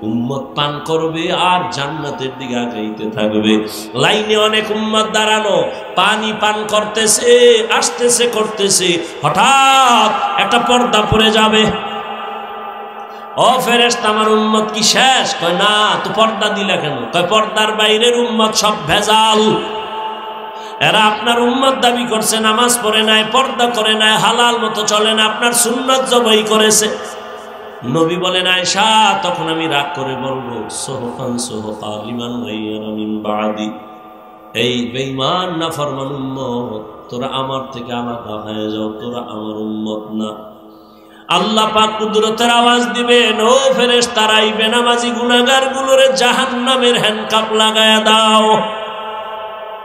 উম্মত পান করবে আর জান্নাতের দিকে আগাইতে থাকবে। লাইনে অনেক উম্মত দাঁড়ানো, পানি পান করতেছে, আসতেছে করতেছে, হঠাৎ একটা পর্দা পড়ে যাবে। ও ফেরেশতা, আমার উম্মত কি শেষ? কয় না। তো পর্দা দিলা কেন? কয় পর্দার বাইরের উম্মত সব ভেজাল। এরা আপনার উম্মত দাবি করছে, নামাজ পড়ে নাই, পর্দা করে নাই, হালাল মতো চলে না, আপনার সুন্নাত জবাই করেছে। নবী বলেন, আয়েশা, তখন আমি রাগ করে বলবো, সোহকান সোহকা লিমান গায়্যারা মিন বাদি, এই বেঈমান নাফরমান উম্মত, তোরা আমার থেকে আলাদা হয়ে যাও, তোরা আমার উম্মত না। আল্লাহ পাক কুদরতের আওয়াজ দিবেন, ও ফেরেশতারা, এই বেনামাজি গুনাহগার গুলোরে জাহান্নামের হ্যান্ডকাপ লাগায়া দাও।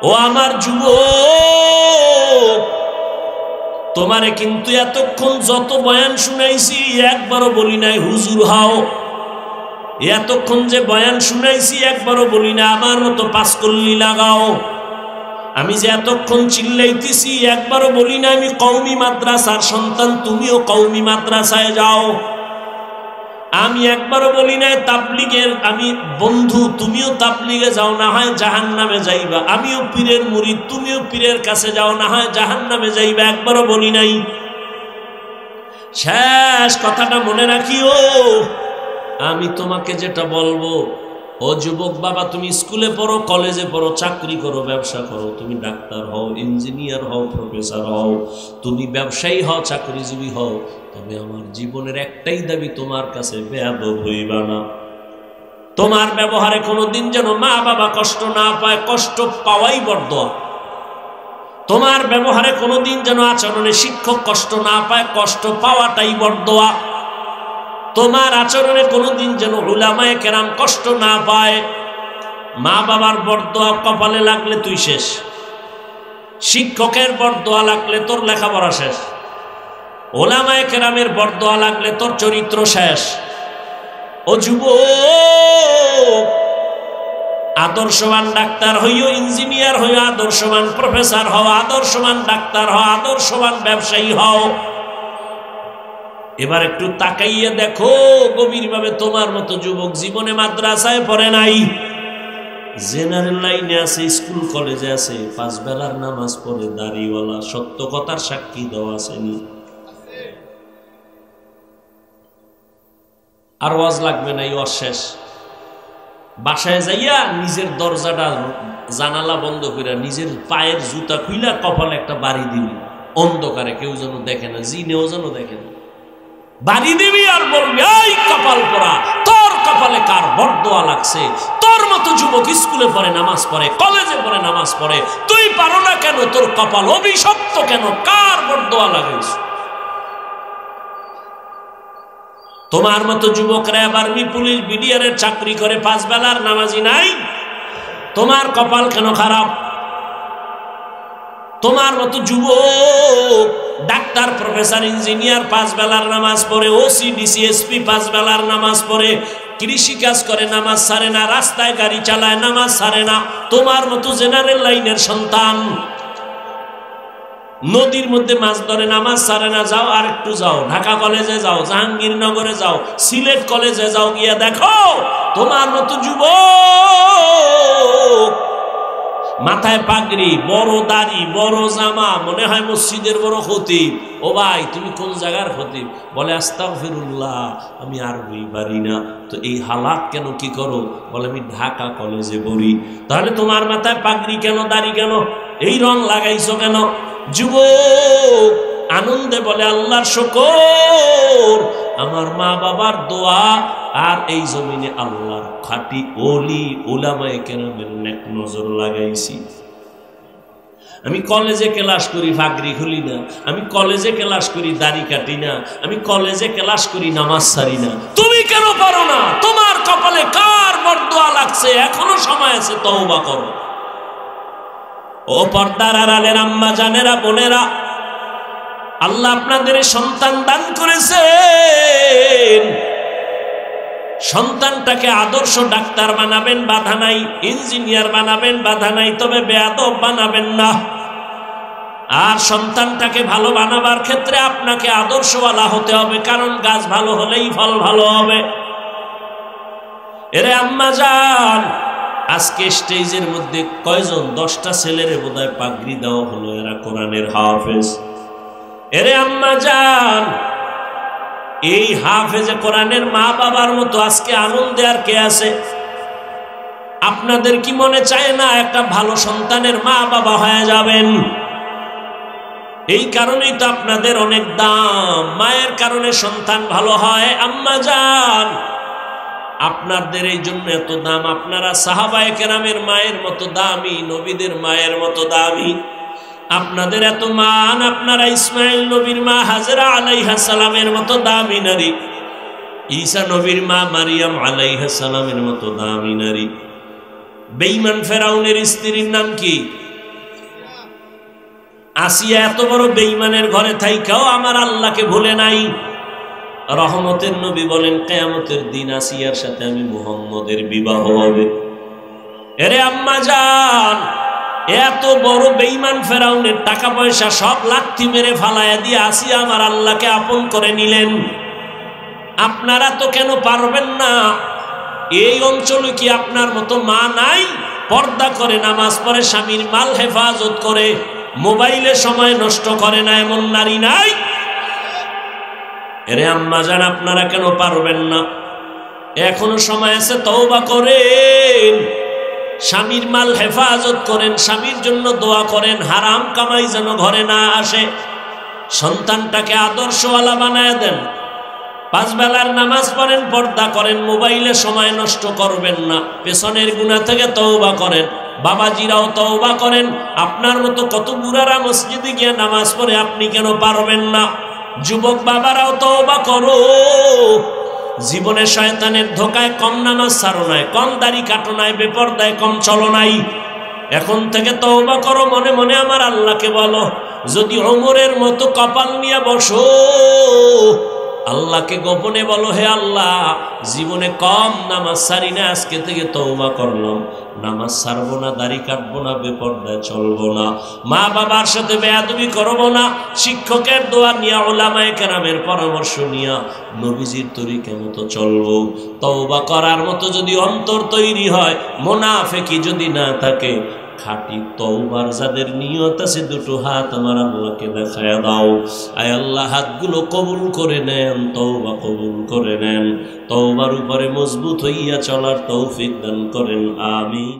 ও আমার যুবক, তোমারে কিন্তু এতক্ষণ যত বয়ান শুনাইছি একবারও বলি নাই হুজুর হও। এতক্ষণ যে বয়ান শুনাইছি একবারও বলি না আমার মতো 5 কল্লি লাগাও। আমি যে এতক্ষণ চিল্লাইতেছি একবারও বলি না আমি কওমি মাদ্রাসার সন্তান, তুমিও কওমি মাদ্রাসায় যাও। আমি একবারও বলি না তাবলীগের আমি বন্ধু, তুমিও তাবলীগে যাও, না হয় জাহান্নামে যাইবা। আমিও পীরের মুরিদ, তুমিও পীরের কাছে যাও, না হয় জাহান্নামে যাইবা। একবারও বলি নাই। শেষ কথাটা মনে রাখিও, আমি তোমাকে যেটা বলবো, ও যুবক বাবা, তুমি স্কুলে পড়ো, কলেজে পড়ো, চাকরি করো, ব্যবসা করো, তুমি ডাক্তার হও, ইঞ্জিনিয়ার হও, প্রফেসর হও, তুমি ব্যবসায়ী হও, চাকরিজীবী হও, তবে আমার জীবনের একটাই দাবি, তোমার কাছে বেয়াদব হইবা না। তোমার ব্যবহারে কোনোদিন যেন মা বাবা কষ্ট না পায়, কষ্ট পাওয়াই বরদোয়া। তোমার ব্যবহারে কোনোদিন যেন আচরণে শিক্ষক কষ্ট না পায়, কষ্ট পাওয়াটাই বরদোয়া। তোমার আচরণে কোনোদিন যেন উলামায়ে কেরাম কষ্ট না পায়। মা বাবার বরদোয়া কপালে লাগলে তুই শেষ, শিক্ষকের বরদোয়া লাগলে তোর লেখাপড়া শেষ, উলামায়ে কেরামের বরদোয়া লাগলে তোর চরিত্র শেষ। ও যুবক, আদর্শবান ডাক্তার হইও, ইঞ্জিনিয়ার হইও, আদর্শবান প্রফেসর হও, আদর্শবান ডাক্তার হও, আদর্শবান ব্যবসায়ী হও। এবার একটু তাকাইয়ে দেখো গভীরভাবে, তোমার মতো যুবক জীবনে মাদ্রাসায় পড়ে নাই, জেনারেল লাইনে আছে, স্কুল কলেজে আছে, 5 বেলার নামাজ পড়ে, দাড়িওয়ালা, সত্য কথার সাক্ষী দেওয়া আসেনি। আর ওয়াজ লাগবে না, এই ওয়াজ শেষ। বাসায় যাইয়া নিজের দরজাটা জানালা বন্ধ করে নিজের পায়ের জুতা খুইলা কপালে একটা বাড়ি দিবি, অন্ধকারে, কেউ যেন দেখে না, জিনেও যেন দেখে না। বাড়ি দিবি আর বলবি, এই কপাল পরা, তোর কপালে কার বরদোয়া লাগছে? তোর মতো যুবক স্কুলে পড়ে, নামাজ পড়ে, কলেজে পড়ে, নামাজ পড়ে, তুই পারো না কেন? তোর কপাল অভিশপ্ত কেন? কার বরদোয়া লাগাইছ? তোমার মতো যুবকরা আর্মি, পুলিশ, বিডিআরের চাকরি করে, 5 বেলার নামাজি নাই, তোমার কপাল কেন খারাপ? তোমার মতো যুবক ডাক্তার, প্রফেসর, ইঞ্জিনিয়ার 5 বেলার নামাজ পড়ে, ওসি, ডিসি, এসপি 5 বেলার নামাজ পড়ে, কৃষি কাজ করে, নামাজ ছাড়ে না, রাস্তায় গাড়ি চালায়, নামাজ ছাড়ে না। তোমার মতো জেনারেল লাইনের সন্তান নদীর মধ্যে মাছ ধরে, নামাজ ছাড়ে না। যাও, আর একটু যাও, ঢাকা কলেজে যাও, জাহাঙ্গীরনগরে যাও, সিলেট কলেজে যাও, গিয়া দেখো তোমার মতো যুবক মাথায় পাগড়ি, বড় দাড়ি, বড় জামা, মনে হয় মসজিদের বড় খতিব। ও ভাই, তুমি কোন জায়গার খতিব? বলে আস্তাগফিরুল্লাহ, আমি আরবি পারি না। তো এই হালাত কেন, কি করো? বলে আমি ঢাকা কলেজে পড়ি। তাহলে তোমার মাথায় পাগড়ি কেন, দাড়ি কেন, এই রং লাগাইছো কেন? যুবক আনন্দে বলে আল্লাহর শুকর, আমার মা বাবার দোয়া আর এই জমিনে আল্লাহর খাঁটি ওলি উলামায়ে কেরামের নেক নজর লাগাইছি। আমি কলেজে ক্লাস করি ফাগরি খুলি না, আমি কলেজে ক্লাস করি দাড়ি কাটি না, আমি কলেজে ক্লাস করি নামাজ ছাড়ি না। তুমি কেন পারো না? তোমার কপালে কার বরদোয়া লাগছে? এখনো সময় আছে, তওবা করো। ও পর্দার আড়ালের আম্মা জানেরা, বোনেরা, আল্লাহ আপনাদের সন্তান দান করেছেন। সন্তানটাকে আদর্শ ডাক্তার বানাবেন, বাধা নাই। ইঞ্জিনিয়ার বানাবেন, বাধা নাই। তবে বেয়াদব বানাবেন না। আর সন্তানটাকে ভালো বানাবার ক্ষেত্রে আপনাকে আদর্শওয়ালা হতে হবে, কারণ গাছ ভালো হলেই ফল ভালো হবে। এরে আম্মা জান, আজকে স্টেজের মধ্যে কয়জন? 10টা ছেলেরে বোধহয় পাগড়ি দেওয়া হলো, এরা কোরআনের হাফেজ। এরে আম্মা জান, এই হাফেজে কোরআনের মা বাবার মতো আজকে আনন্দে আর কে আছে? আপনাদের কি মনে চায় না একটা ভালো সন্তানের মা বাবা হয়ে যাবেন? এই কারণেই তো আপনাদের অনেক দাম। মায়ের কারণে সন্তান ভালো হয়। আম্মা জান, আপনাদের এই জন্য এত দাম। আপনারা সাহাবায়ে কেরামের মায়ের মতো দামি, নবীদের মায়ের মতো দামি। আপনাদের এত মান। আপনারা ইসমাইল নবীর মা হাজেরা আলাইহিস সালামের মতো দামি নারী, ঈসা নবীর মা মারিয়াম আলাইহিস সালামের মতো দামি নারী। বেঈমান ফেরাউনের স্ত্রীর নাম কি? আসিয়া। এত বড় বেঈমানের ঘরে থাইকাও আমার আল্লাহকে ভুলে নাই। রহমতের নবী বলেন, কিয়ামতের দিন আসিয়ার সাথে আমি মুহাম্মদের বিবাহ হবে। এরে আম্মা জান, এত বড় বেঈমান ফেরাউনের টাকা পয়সা সব লাথি মেরে ফালায়া দিয়ে আসিয়া আমার আল্লাহকে আপন করে নিলেন। আপনারা তো কেন পারবেন না? এই অঞ্চলে কি আপনার মতো মা নাই? পর্দা করে নামাজ পড়ে, স্বামীর মাল হেফাজত করে, মোবাইলে সময় নষ্ট করে না, এমন নারী নাই? এরে আম্মা জান, আপনারা কেন পারবেন না? এখনো সময় আছে, তওবা করেন। স্বামীর মাল হেফাজত করেন, স্বামীর জন্য দোয়া করেন, হারাম কামাই যেন ঘরে না আসে। সন্তানটাকে আদর্শওয়ালা বানায় দেন। 5 বেলার নামাজ পড়েন, পর্দা করেন, মোবাইলে সময় নষ্ট করবেন না। পেছনের গুনাহ থেকে তওবা করেন। বাবাজিরাও তওবা করেন। আপনার মতো কত বুড়ারা মসজিদে গিয়ে নামাজ পড়ে, আপনি কেন পারবেন না? যুবক বাবারাও তওবা করো। জীবনে শয়তানের ধোকায় কম নামাজ ছাড়ো নাই, কম দাড়ি কাটো নাই, বেপরদায় কম চলো নাই। এখন থেকে তওবা করো। মনে মনে আমার আল্লাহকে বলো, যদি ওমরের মতো কপাল নিয়ে বসো, আল্লাহকে গোপনে বলো, হে আল্লাহ, জীবনে কম নামাজ ছাড়ি না, আজকে থেকে তওবা করলাম, নামাজ ছাড়বো না, দাড়ি কাটবো না, বেপরদায় চলবো না, মা বাবার সাথে বেয়াদবি করবো না, শিক্ষকের দোয়া নিয়া, উলামায়ে কেরামের পরামর্শ নিয়া নবীজির তরিকা মতো চলবো। তওবা করার মতো যদি অন্তর তৈরি হয়, মুনাফিকি যদি না থাকে, খাঁটি তওবার যাদের নিয়ত আছে, দুটো হাত আমার আল্লাহকে দেখায়া দাও। আয় আল্লাহ, হাতগুলো কবুল করে নেন, তওবা কবুল করে নেন। তওবার উপরে মজবুত হইয়া চলার তৌফিক দান করেন। আমিন।